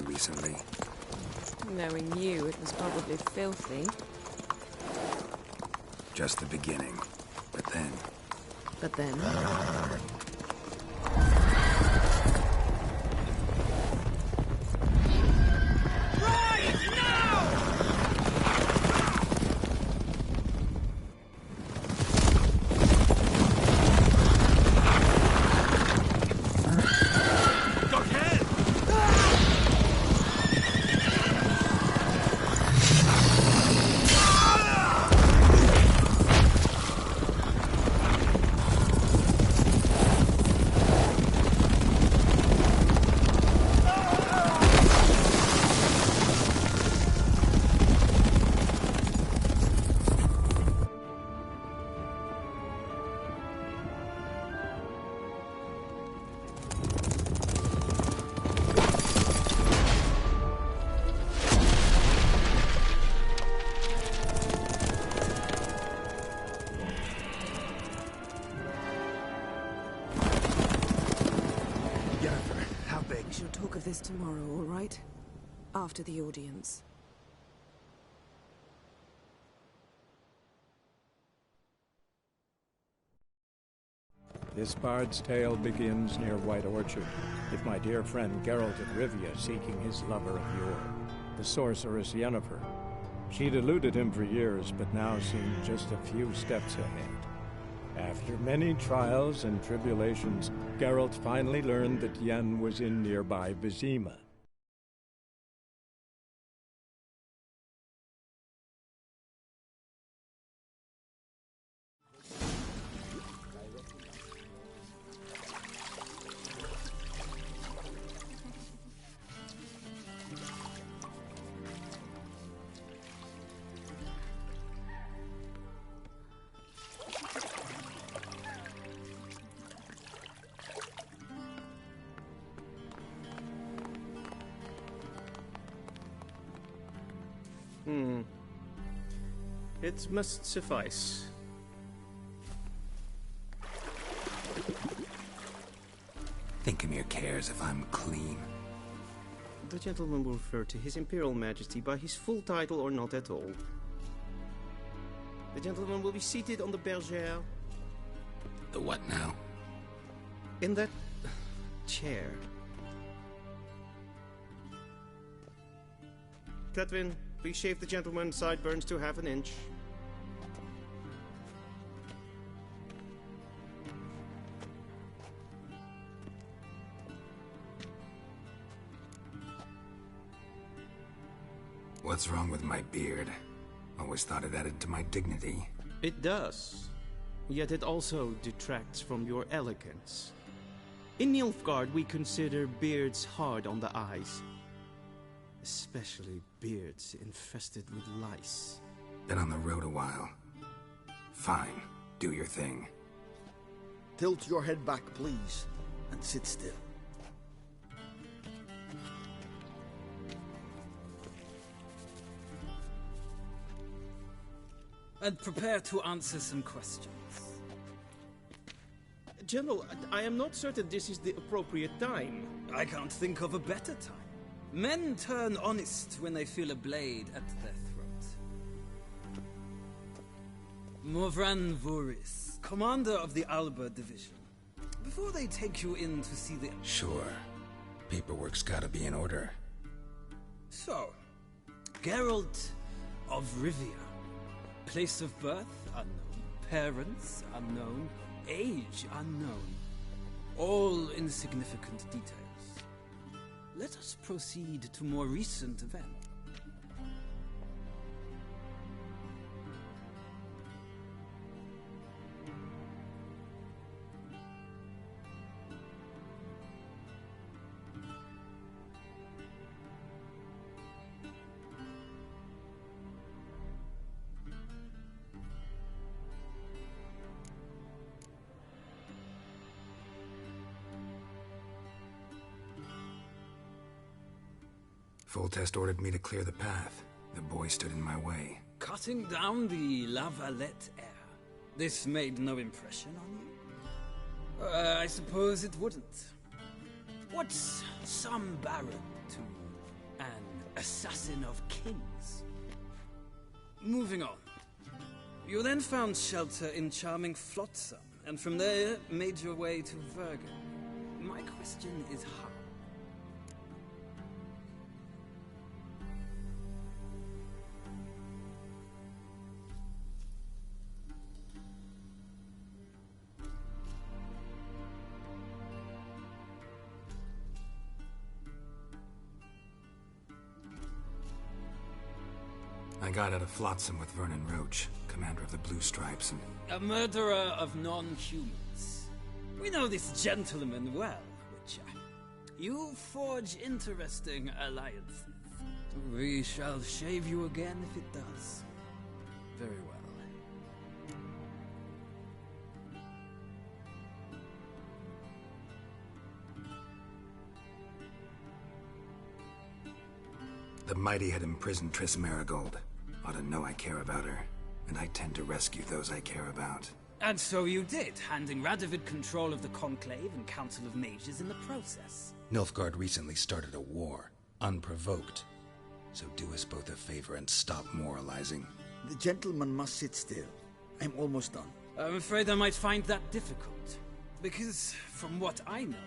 Recently. Knowing you, it was probably filthy. Just the beginning. But then... But then... this tomorrow, all right? After the audience. This bard's tale begins near White Orchard, with my dear friend Geralt of Rivia seeking his lover of yore, the sorceress Yennefer. She'd eluded him for years, but now seemed just a few steps ahead. After many trials and tribulations, Geralt finally learned that Yen was in nearby Vizima. It must suffice. Thinkamere cares if I'm clean. The gentleman will refer to His Imperial Majesty by his full title or not at all. The gentleman will be seated on the bergère. The what now? In that chair. Cletwin, please shave the gentleman's sideburns to half an inch. What's wrong with my beard? Always thought it added to my dignity. It does. Yet it also detracts from your elegance. In Nilfgaard, we consider beards hard on the eyes. Especially beards infested with lice. Been on the road a while. Fine. Do your thing. Tilt your head back, please, and sit still. And prepare to answer some questions. General, I am not certain this is the appropriate time. I can't think of a better time. Men turn honest when they feel a blade at their throat. Morvran Voris, commander of the Alba Division. Before they take you in to see the... Sure. Paperwork's gotta be in order. So, Geralt of Rivia. Place of birth, unknown. Parents, unknown. Age, unknown. All insignificant details. Let us proceed to more recent events. Foltest ordered me to clear the path. The boy stood in my way. Cutting down the La Valette heir. This made no impression on you? I suppose it wouldn't. What's some baron to an assassin of kings? Moving on. You then found shelter in charming Flotsam, and from there made your way to Vergen. My question is how? I got out of Flotsam with Vernon Roach, commander of the Blue Stripes, and... A murderer of non-humans. We know this gentleman well, Witcher. You forge interesting alliances. We shall shave you again if it does. Very well. The Mighty had imprisoned Triss Marigold. Ought to know I care about her, and I tend to rescue those I care about. And so you did, handing Radovid control of the Conclave and Council of Mages in the process. Nilfgaard recently started a war, unprovoked. So do us both a favor and stop moralizing. The gentleman must sit still. I'm almost done. I'm afraid I might find that difficult. Because, from what I know,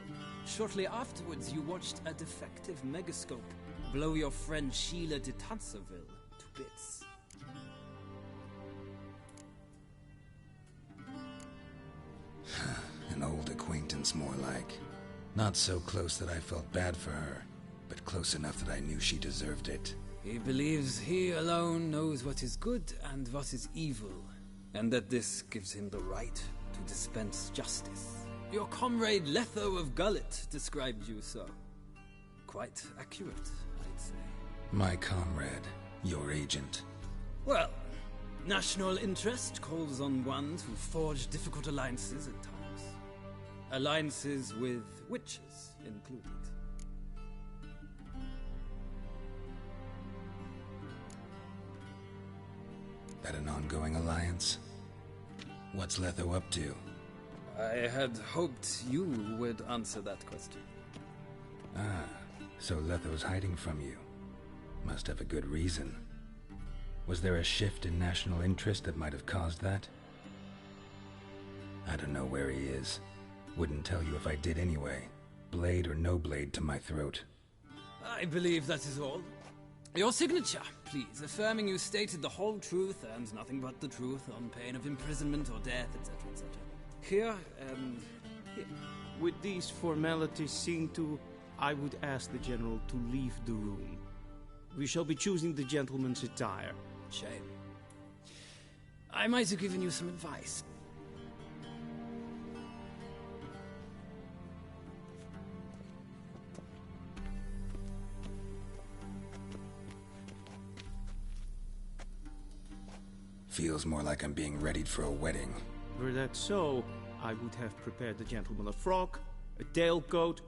shortly afterwards you watched a defective megascope blow your friend Sheila de Tanserville to bits. An old acquaintance, more like. Not so close that I felt bad for her, but close enough that I knew she deserved it. He believes he alone knows what is good and what is evil, and that this gives him the right to dispense justice. Your comrade Letho of Gullet described you so. Quite accurate, I'd say. My comrade, your agent. Well, national interest calls on one to forge difficult alliances at times. Alliances with witches included. That an ongoing alliance? What's Letho up to? I had hoped you would answer that question. Ah, so Letho's hiding from you. Must have a good reason. Was there a shift in national interest that might have caused that? I don't know where he is. Wouldn't tell you if I did anyway. Blade or no blade to my throat. I believe that is all. Your signature, please, affirming you stated the whole truth and nothing but the truth on pain of imprisonment or death, etc., etc. Here and here. With these formalities seen to, I would ask the General to leave the room. We shall be choosing the gentleman's attire. Shame. I might have given you some advice. Feels more like I'm being readied for a wedding. Were that so, I would have prepared the gentleman a frock, a tailcoat.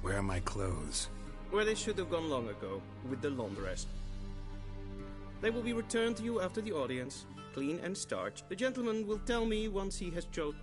Where are my clothes? Where they should have gone long ago, with the laundress. They will be returned to you after the audience, clean and starched. The gentleman will tell me once he has chosen.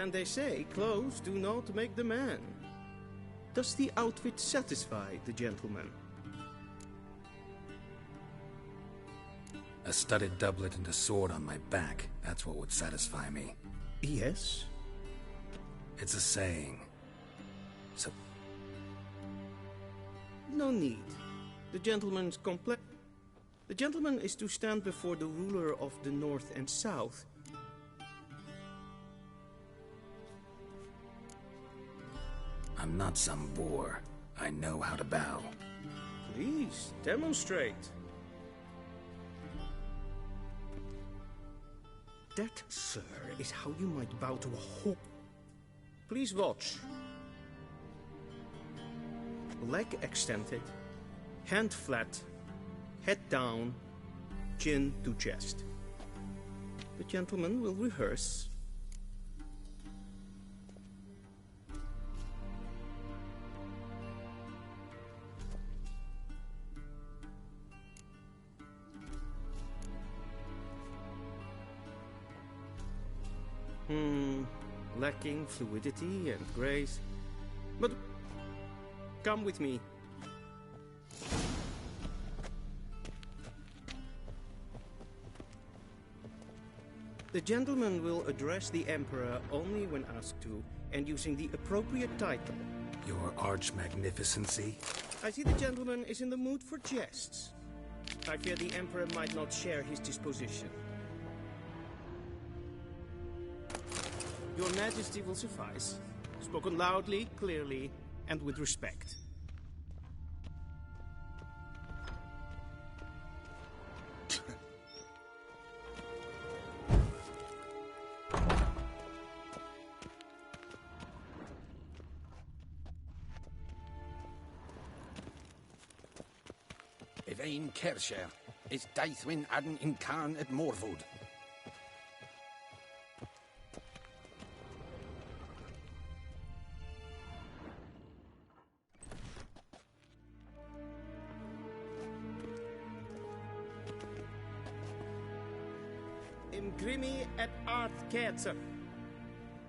And they say clothes do not make the man. Does the outfit satisfy the gentleman? A studded doublet and a sword on my back, that's what would satisfy me. Yes? It's a saying. So... No need. The gentleman is to stand before the ruler of the North and South. I'm not some boor. I know how to bow. Please, demonstrate. That, sir, is how you might bow to a hawk. Please watch. Leg extended, hand flat, head down, chin to chest. The gentleman will rehearse. Lacking fluidity and grace. But come with me. The gentleman will address the Emperor only when asked to, and using the appropriate title. Your Arch-Magnificency? I see the gentleman is in the mood for jests. I fear the Emperor might not share his disposition. Your Majesty will suffice. Spoken loudly, clearly, and with respect. Evain Kersher is Daithwin Adden in Khan at Morwood. Imgrimi et art Ketzer.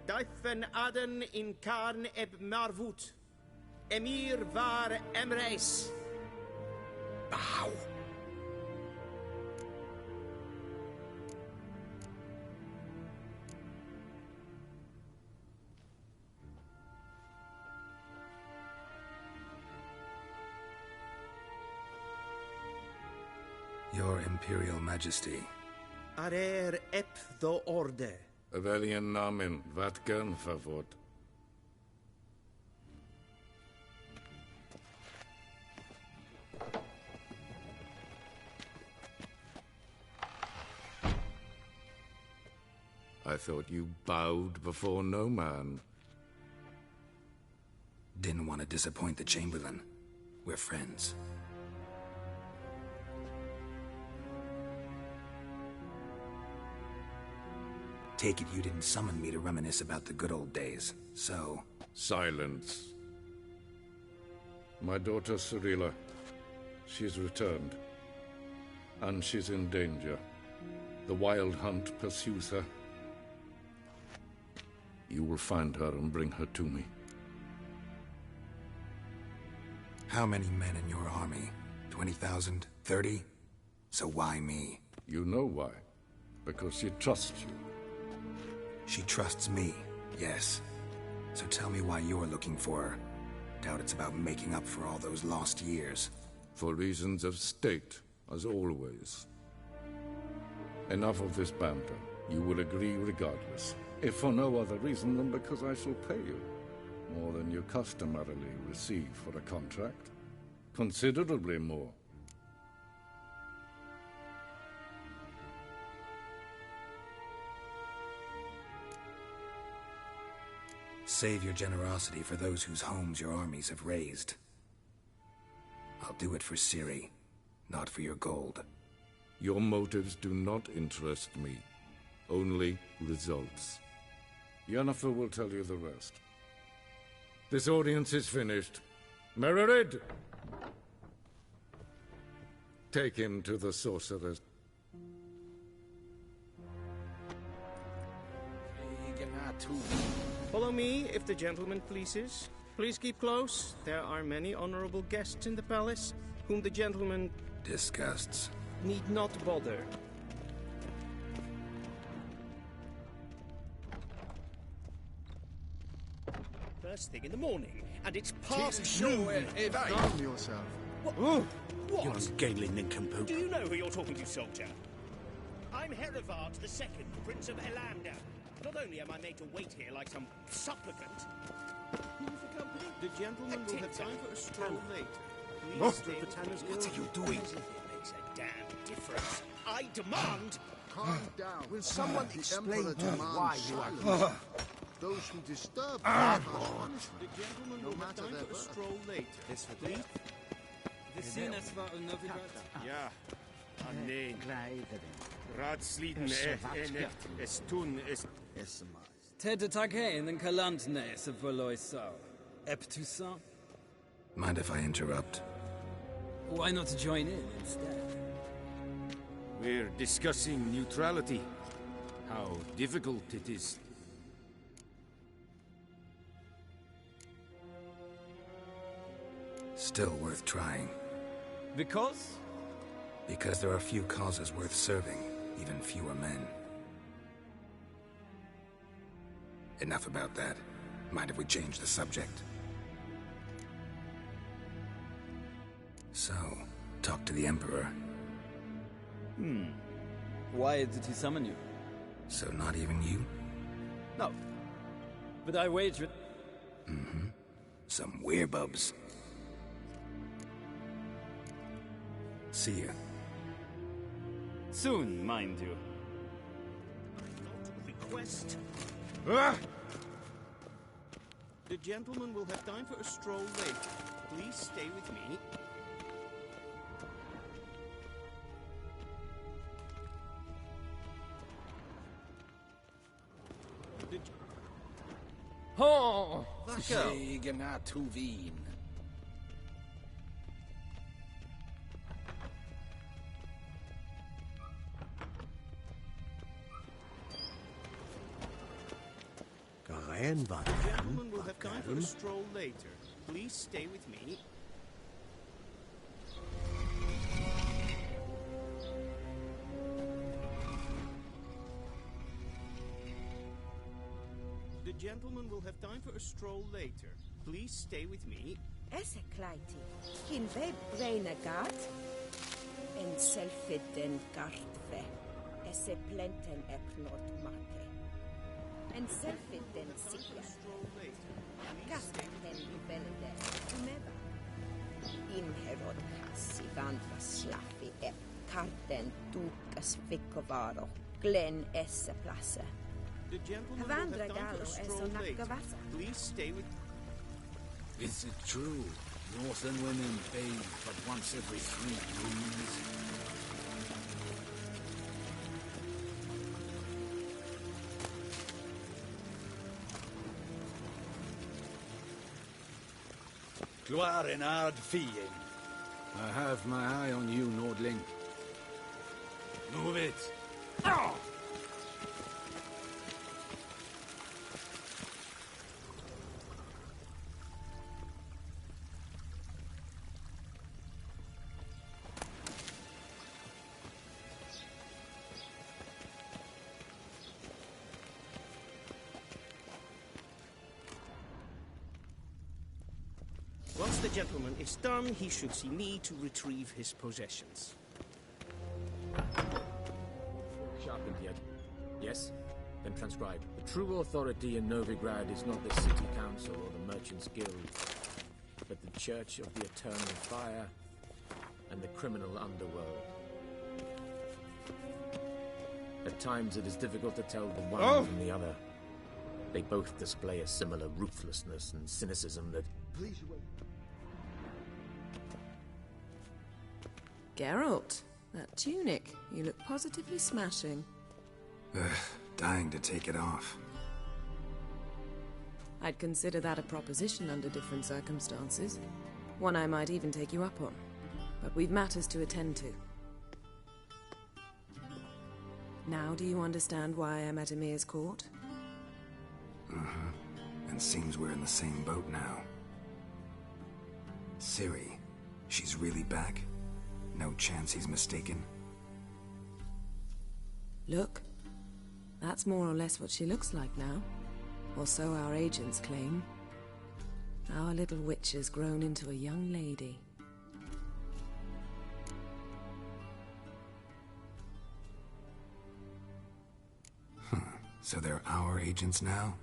Daithwen Adden in Khan eb Marwood. Emir var Emreis. Bow. Your Imperial Majesty. Arer ep the orde. Welchen Namen, wat gern favort? I thought you bowed before no man. Didn't want to disappoint the Chamberlain. We're friends. Take it you didn't summon me to reminisce about the good old days, so... Silence. My daughter Cyrilla, she's returned. And she's in danger. The Wild Hunt pursues her. You will find her and bring her to me. How many men in your army? 20,000? 30? So why me? You know why. Because she trusts you. She trusts me, yes. So tell me why you're looking for her. Doubt it's about making up for all those lost years. For reasons of state, as always. Enough of this banter. You will agree regardless. If for no other reason than because I shall pay you. More than you customarily receive for a contract. Considerably more. Save your generosity for those whose homes your armies have razed. I'll do it for Ciri, not for your gold. Your motives do not interest me. Only results. Yennefer will tell you the rest. This audience is finished. Mererid! Take him to the sorceress. Egenatu. Follow me, if the gentleman pleases. Please keep close. There are many honorable guests in the palace, whom the gentleman... disgusts. ...need not bother. First thing in the morning, and it's past noon. Calm yourself. What? You're an ungainly nincompoop. Do you know who you're talking to, soldier? I'm Herivard II, Prince of Elander. Not only am I made to wait here like some supplicant... The gentleman will have time for a stroll later. Please stay with me. What are you doing? It makes a damn difference. I demand... Calm down. Will someone The explain Emperor to me demands why you silence. are... Those who disturb the punishment. The gentleman No will have matter time their for a birth. stroll later. Please... Vecinas var Novigrad. Ja, nee. Ratsliden ennekt, es tun, es... Ted Takane and Kalantne se Voloisau. Ep Toussaint. Mind if I interrupt? Why not join in instead? We're discussing neutrality. How difficult it is. Still worth trying. Because? Because there are few causes worth serving, even fewer men. Enough about that. Mind if we change the subject? So, talk to the Emperor. Why did he summon you? So not even you? No. But I wager... Mm-hmm. Some werebubs. See ya. Soon, mind you. Request... The gentleman will have time for a stroll later. Please stay with me. Oh! Segena Tuvin. The gentleman will have time for a stroll later. Please stay with me. The gentleman will have time for a stroll later. Please stay with me. Esse kleiti, hin ve breina gat, en selfiden gartve, esse plenten epnort mate, en selfiden sikja, gasten libelde, umeva, inherod kassi vandra slaffi ep, karten dukas fikovaro, glen esse plasse. The gentleman Havandra will have time gallo for a es stroll un later. nakavasa. Please stay with... Is it true? Northern women bathe but once every 3 moons? Gloirenard Fien. I have my eye on you, Nordling. Move it! Oh! Once the gentleman is done, he should see me to retrieve his possessions. Sharpened yet? Yes? Then transcribe. The true authority in Novigrad is not the city council or the merchants' guild, but the Church of the Eternal Fire and the criminal underworld. At times it is difficult to tell the one from the other. They both display a similar ruthlessness and cynicism that... Please wait. Geralt, that tunic. You look positively smashing. Ugh, dying to take it off. I'd consider that a proposition under different circumstances. One I might even take you up on. But we've matters to attend to. Now do you understand why I'm at Emir's court? Uh-huh. And seems we're in the same boat now. Ciri, she's really back? No chance he's mistaken? Look. That's more or less what she looks like now. Or so our agents claim. Our little witch has grown into a young lady. So they're our agents now?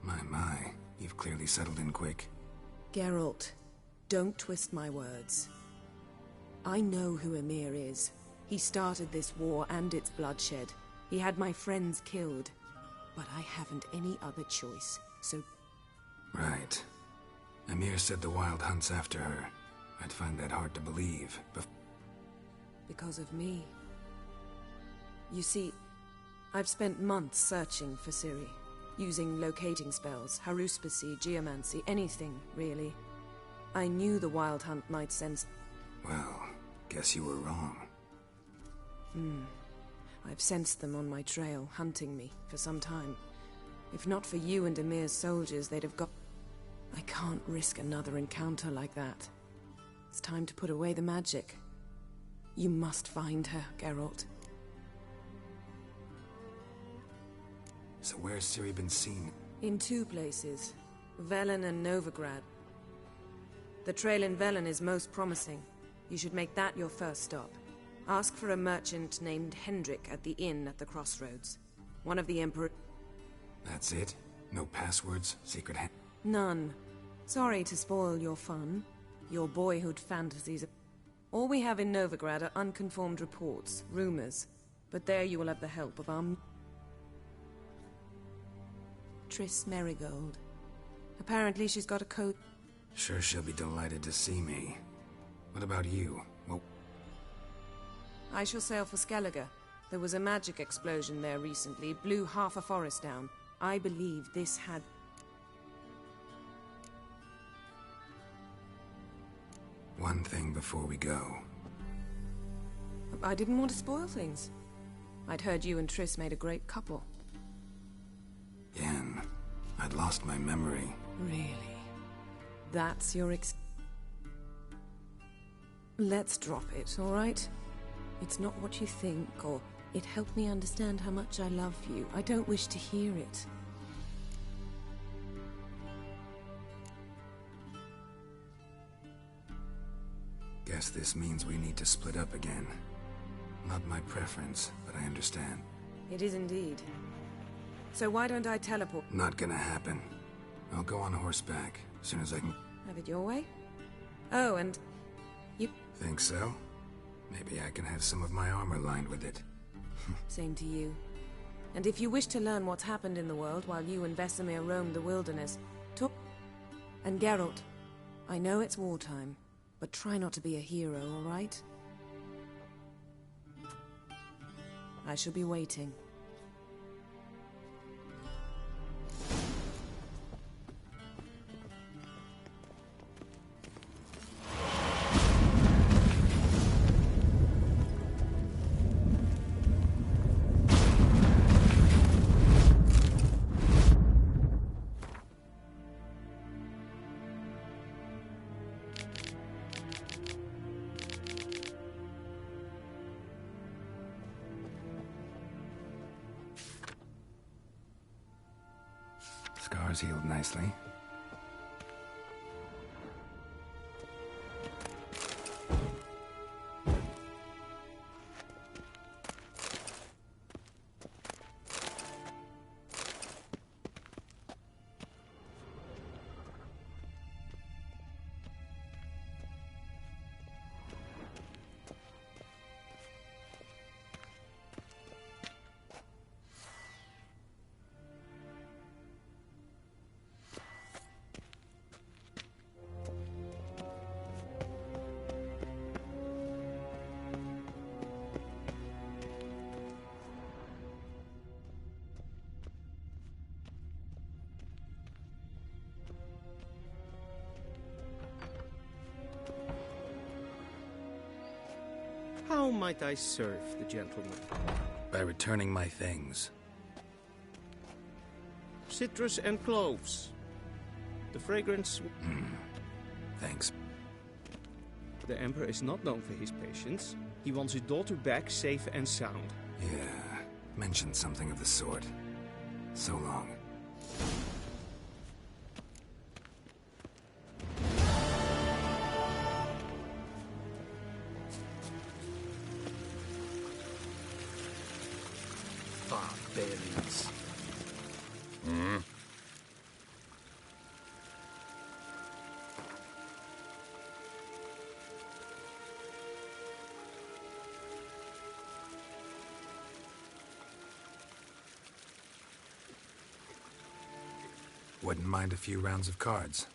My, you've clearly settled in quick. Geralt, don't twist my words. I know who Emir is. He started this war and its bloodshed. He had my friends killed. But I haven't any other choice, so... Right. Emir said the Wild hunt's after her. I'd find that hard to believe, but... Because of me. You see, I've spent months searching for Ciri. Using locating spells, haruspicy, geomancy, anything, really. I knew the Wild Hunt might sense... Well, guess you were wrong. I've sensed them on my trail, hunting me, for some time. If not for you and Emir's soldiers, they'd have got... I can't risk another encounter like that. It's time to put away the magic. You must find her, Geralt. So where's Ciri been seen? In 2 places. Velen and Novigrad. The trail in Velen is most promising. You should make that your first stop. Ask for a merchant named Hendrik at the inn at the crossroads. One of the Emperor... That's it? No passwords? Secret hand? None. Sorry to spoil your fun. Your boyhood fantasies. All we have in Novigrad are unconfirmed reports, rumors. But there you will have the help of our... Triss Merigold. Apparently she's got a coat... Sure she'll be delighted to see me. What about you? Well... I shall sail for Skellige. There was a magic explosion there recently, blew half a forest down. I believe this had... One thing before we go. I didn't want to spoil things. I'd heard you and Triss made a great couple. Yen, I'd lost my memory. Really? That's your Let's drop it, all right? It's not what you think, or it helped me understand how much I love you. I don't wish to hear it. Guess this means we need to split up again. Not my preference, but I understand. It is indeed. So why don't I teleport? Not gonna happen. I'll go on horseback, as soon as I can... Have it your way? Oh, and... you... Think so? Maybe I can have some of my armor lined with it. Same to you. And if you wish to learn what's happened in the world while you and Vesemir roamed the wilderness, talk... And Geralt, I know it's wartime, but try not to be a hero, all right? I shall be waiting. Scars healed nicely. How might I serve the gentleman? By returning my things. Citrus and cloves. The fragrance... Thanks. The Emperor is not known for his patience. He wants his daughter back safe and sound. Yeah, mentioned something of the sort. So long. Barbarians. Wouldn't mind a few rounds of cards.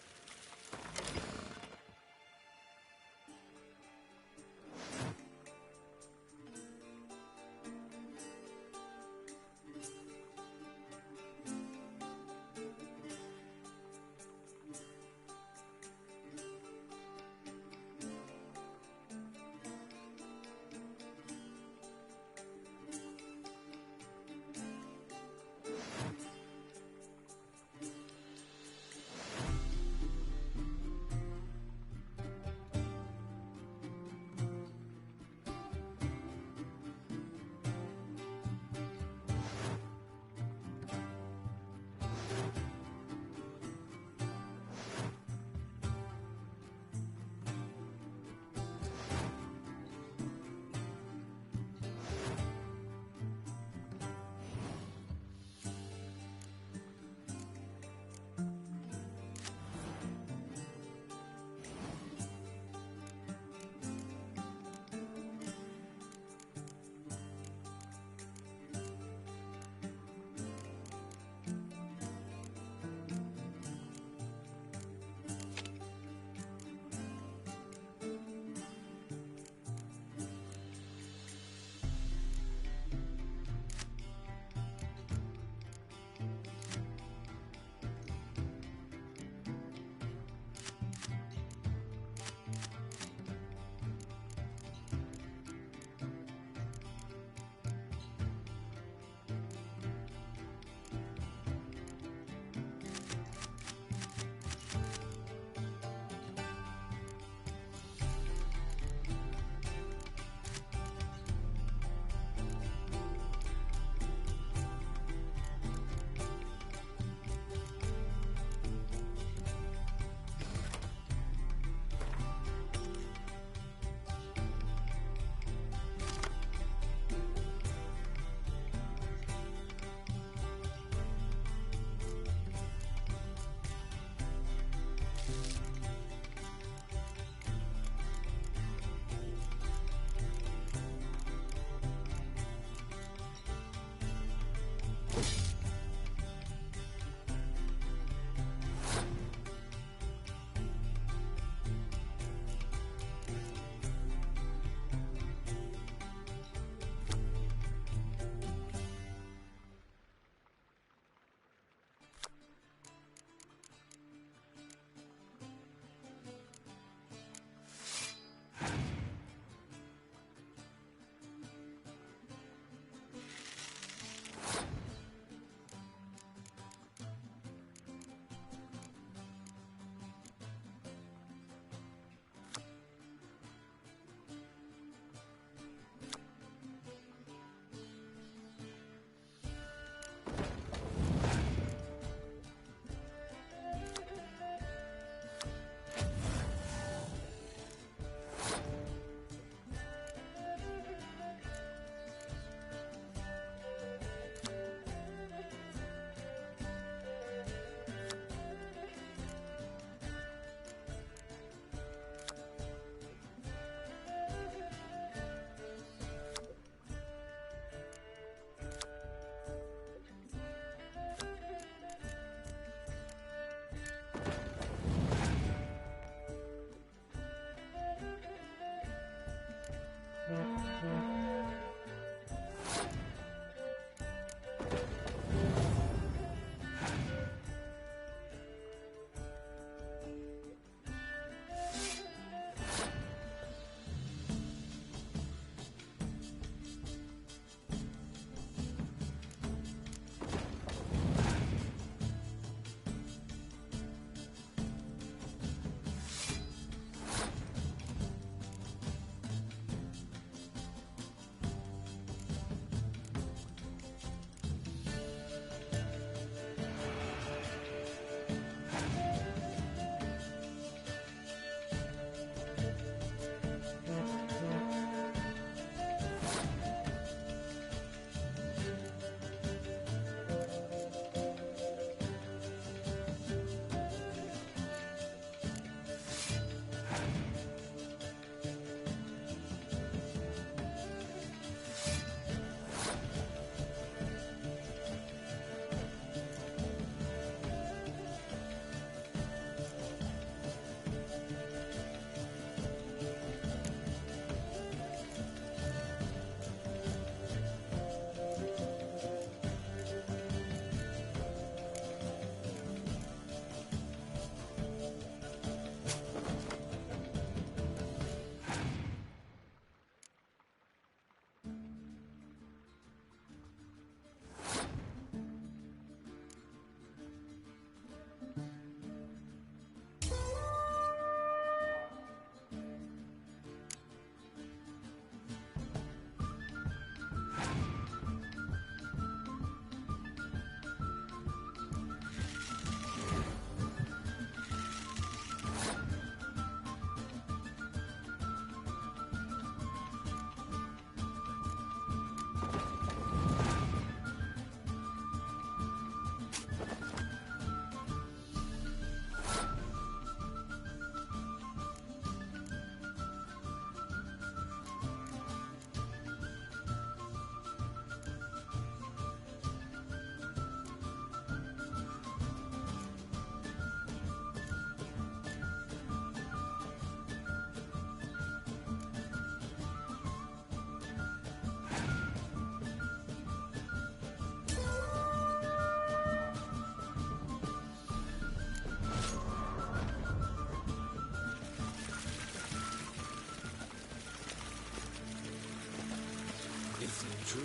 true.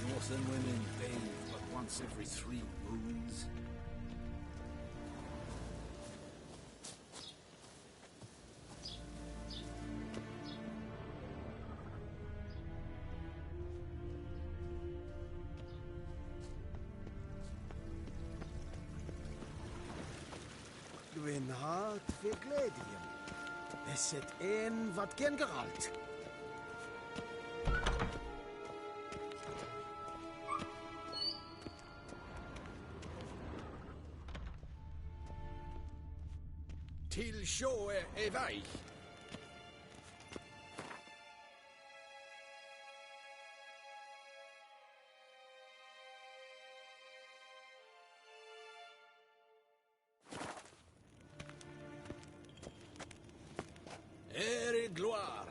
Northern women bathe but once every 3 moons. Gwyn hart fi gledium. Is het een wat gen Geralt? Till sjå är väg. Ere gloire.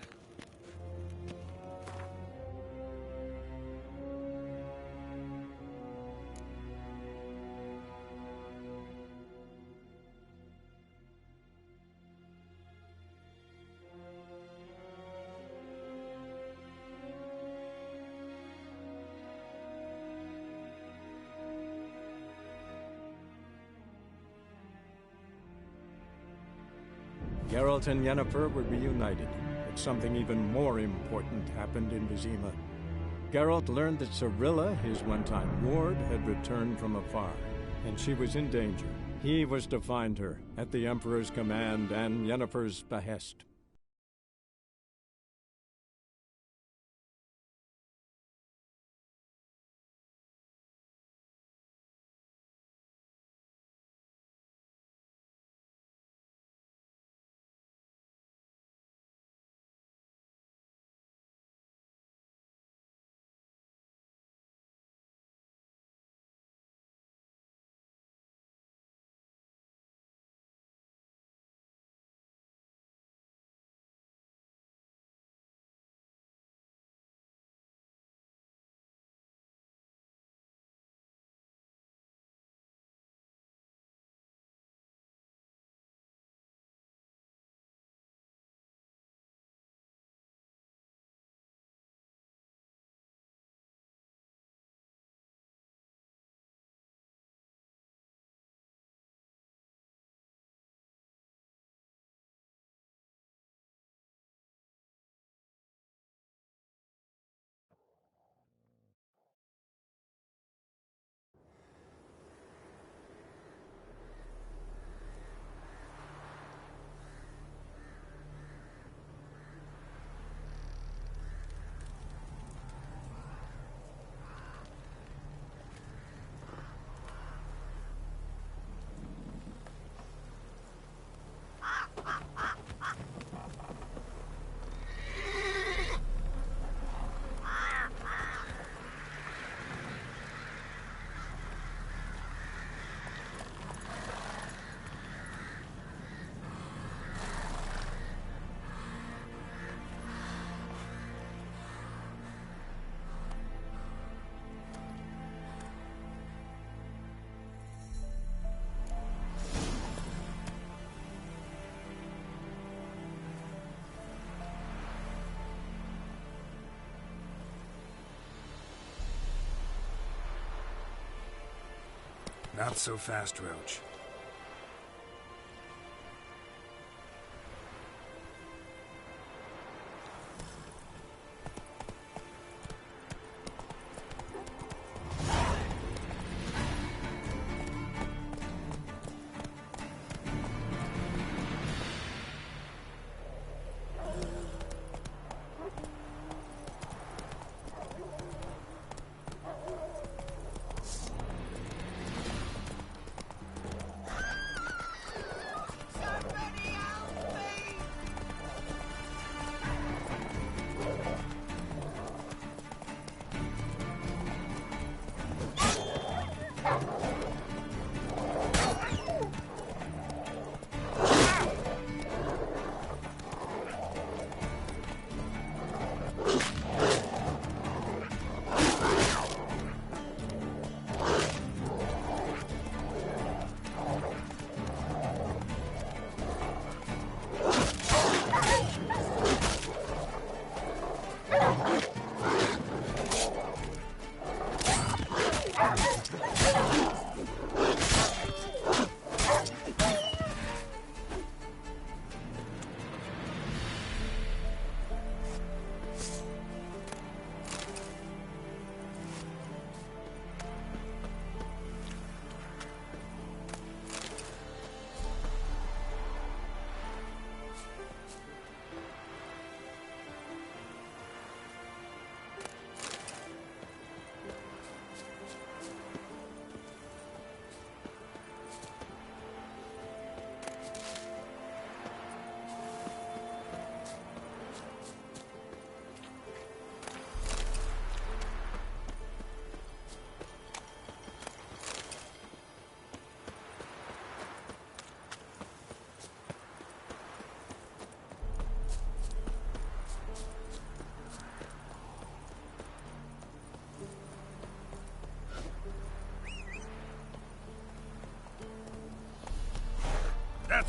Geralt and Yennefer were reunited, but something even more important happened in Vizima. Geralt learned that Cirilla, his one-time ward, had returned from afar, and she was in danger. He was to find her, at the Emperor's command and Yennefer's behest. Not so fast, Roach.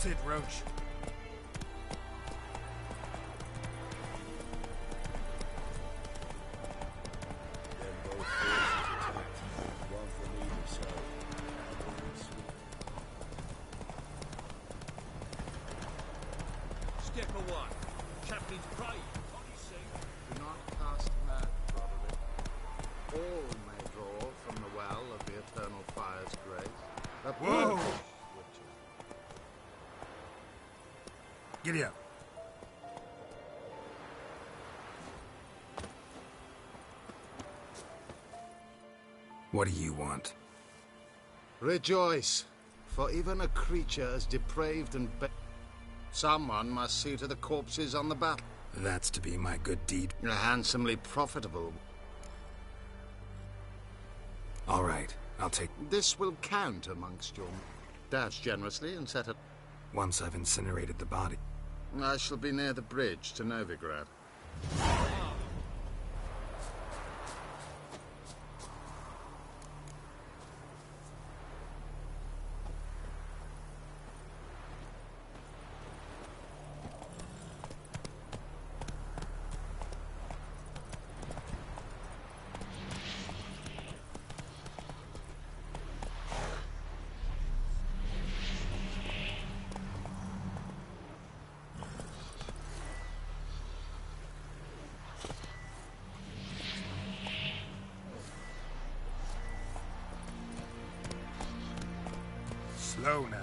That's it, Roach. Then both forces attacked, one from either side. Step away. Captain's pride. What do you say? Do not cast mad, brotherly. All may draw from the well of the eternal fire's grace. Whoa! Giddy up. What do you want? Rejoice, for even a creature as depraved and someone must see to the corpses on the battle. That's to be my good deed. A handsomely profitable. All right, I'll take... This will count amongst your... Dash generously and set it... Once I've incinerated the body. I shall be near the bridge to Novigrad. Slow now.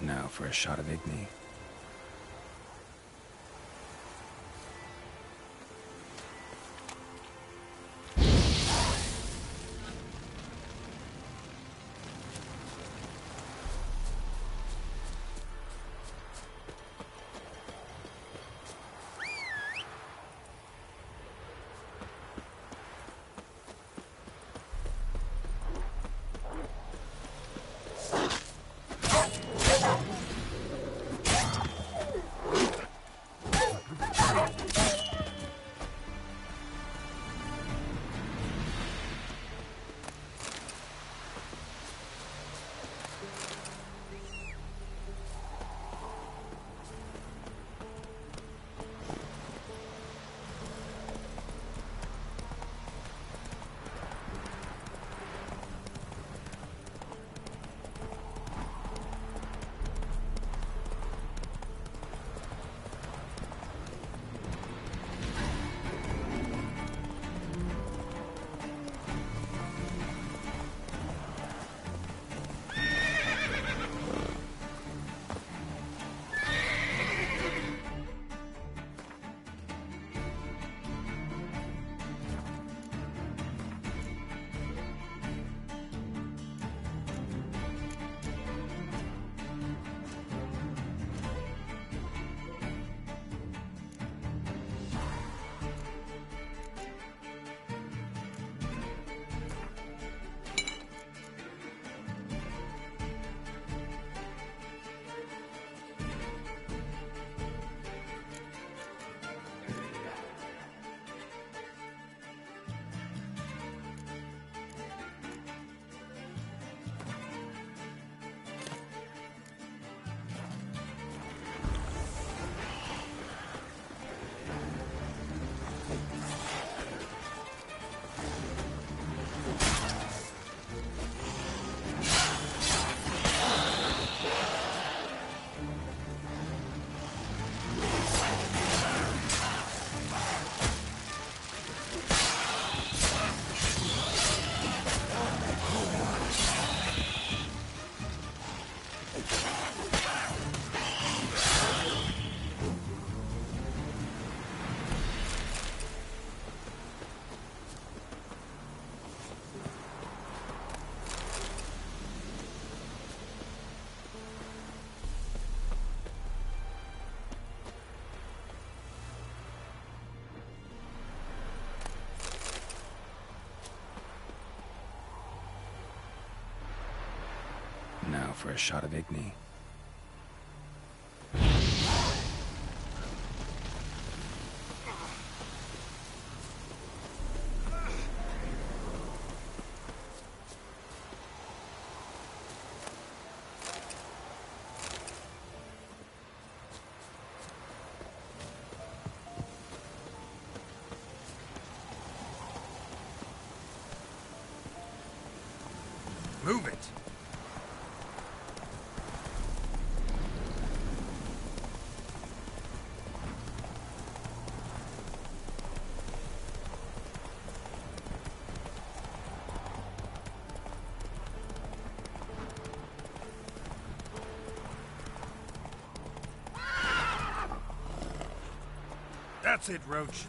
Now for a shot of Igni. Now for a shot of Igni. Move it! That's it, Roach.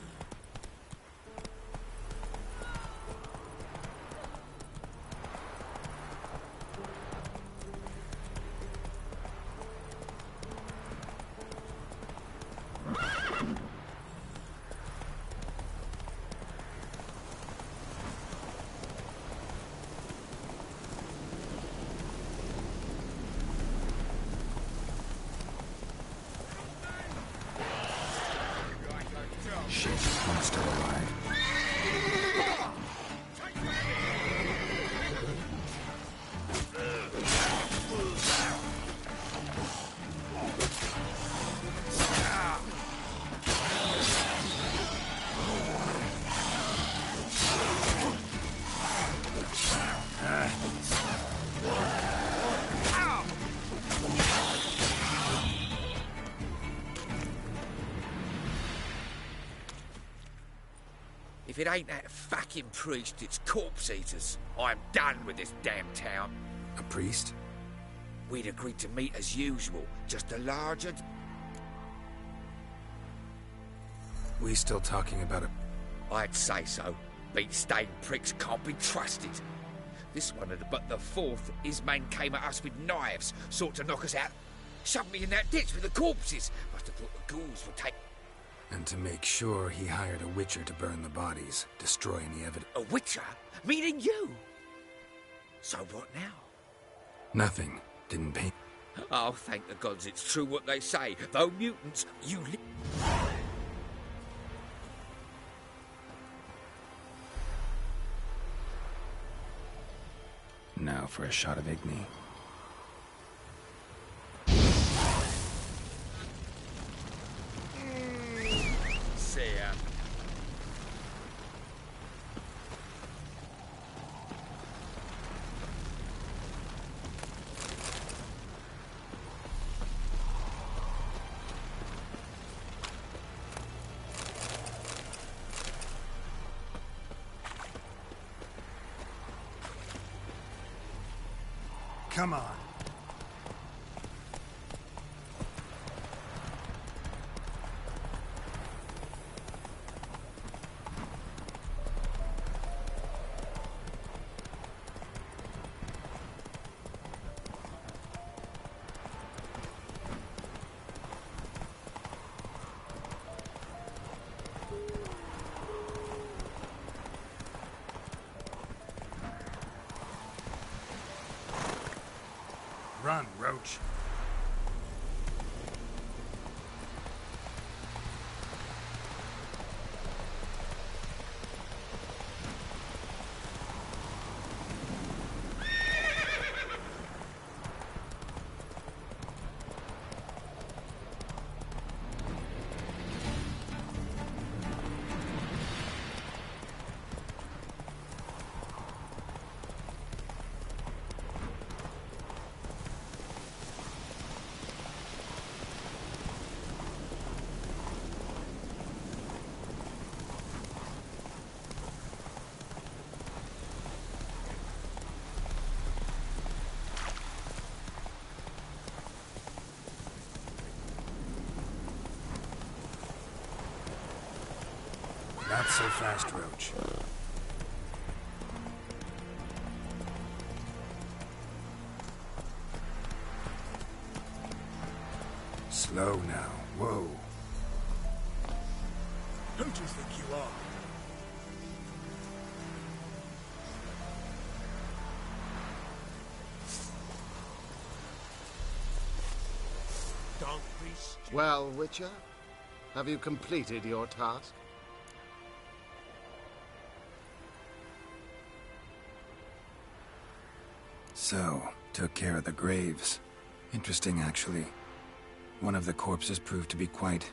Shit, I'm still alive. If it ain't that fucking priest, it's corpse eaters. I'm done with this damn town. A priest? We'd agreed to meet as usual, just a larger... We still talking about a... I'd say so. Beat-stained pricks can't be trusted. This one, but the fourth, his men came at us with knives, sought to knock us out. Shoved me in that ditch with the corpses. Must have thought the ghouls would take... And to make sure, he hired a witcher to burn the bodies, destroy any evidence. A witcher? Meaning you? So what now? Nothing. Didn't pay. Oh, thank the gods it's true what they say. Though mutants, you Now for a shot of Igni. See ya. Come on. Run, Roach. Not so fast, Roach. Slow now. Whoa. Who do you think you are? piece. Well, Witcher, have you completed your task? So, took care of the graves. Interesting, actually. One of the corpses proved to be quite,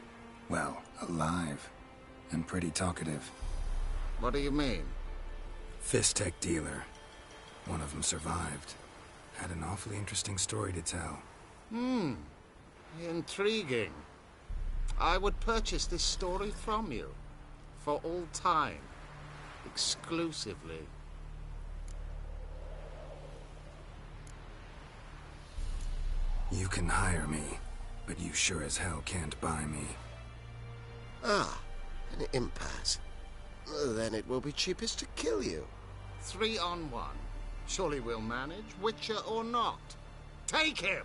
well, alive. And pretty talkative. What do you mean? Fist tech dealer. One of them survived. Had an awfully interesting story to tell. Intriguing. I would purchase this story from you. For all time. Exclusively. You can hire me, but you sure as hell can't buy me. Ah, an impasse. Then it will be cheapest to kill you. 3 on 1. Surely we'll manage, Witcher or not. Take him!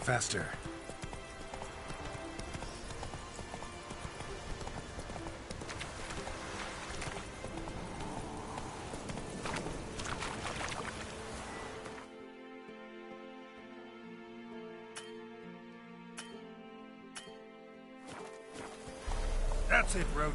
Faster. That's it, Roach.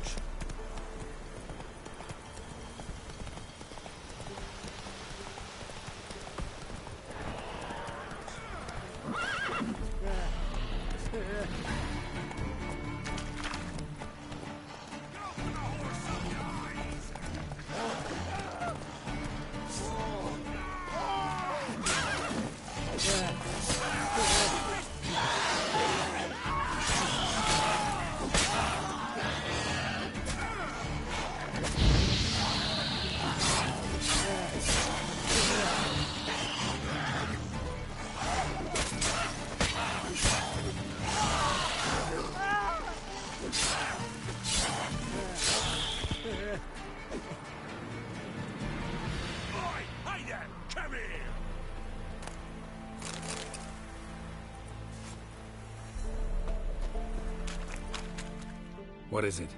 What is it?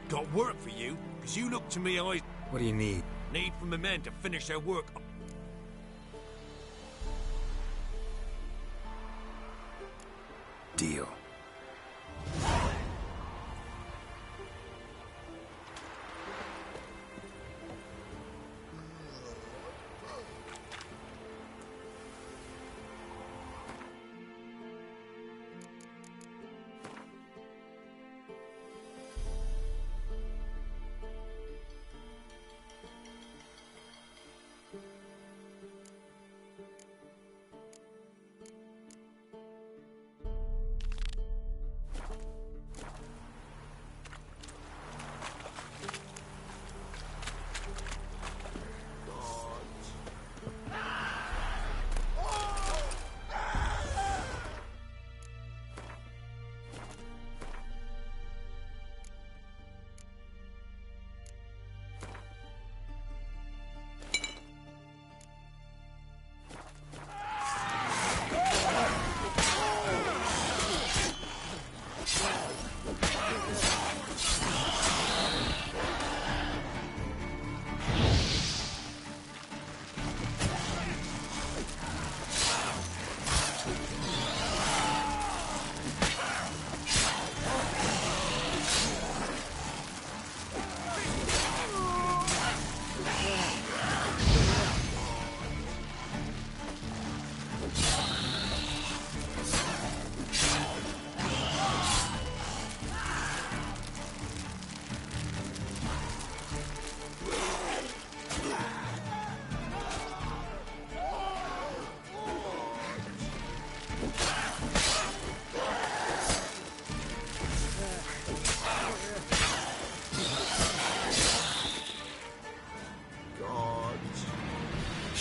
Got work for you, because you look to me I... What do you need? Need from the men to finish their work. Deal.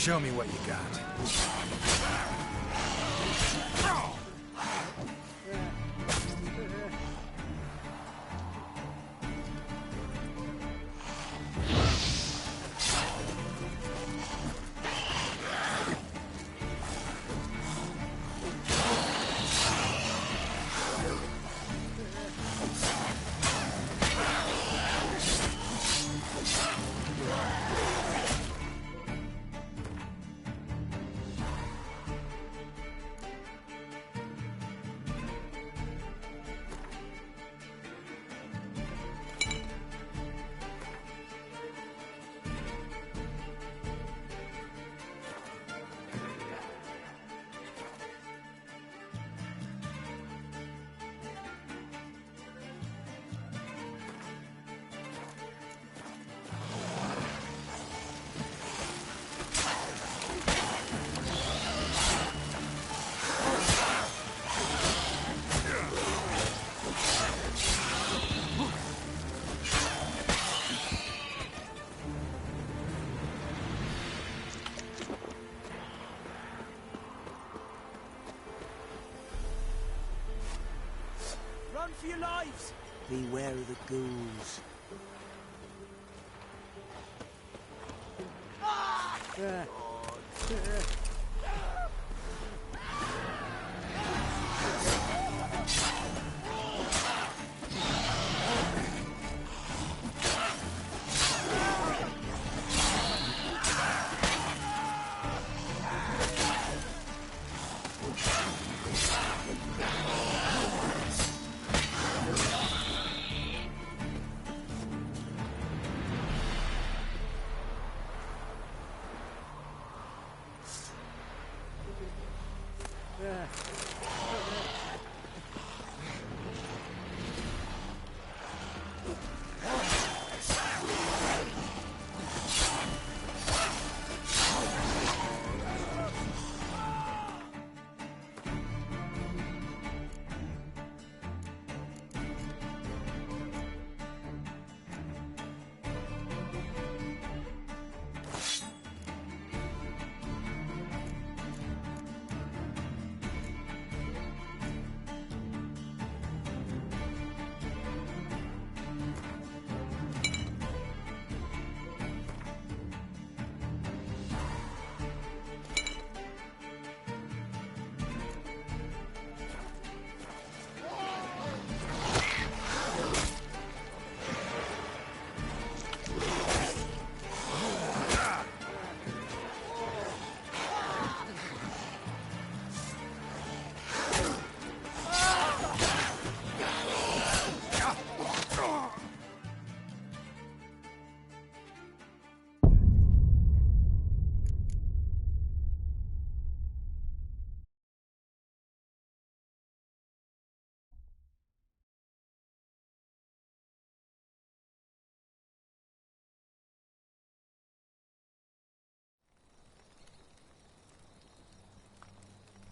Show me what you got. Run for your lives! Beware of the ghouls.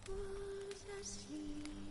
Was asleep.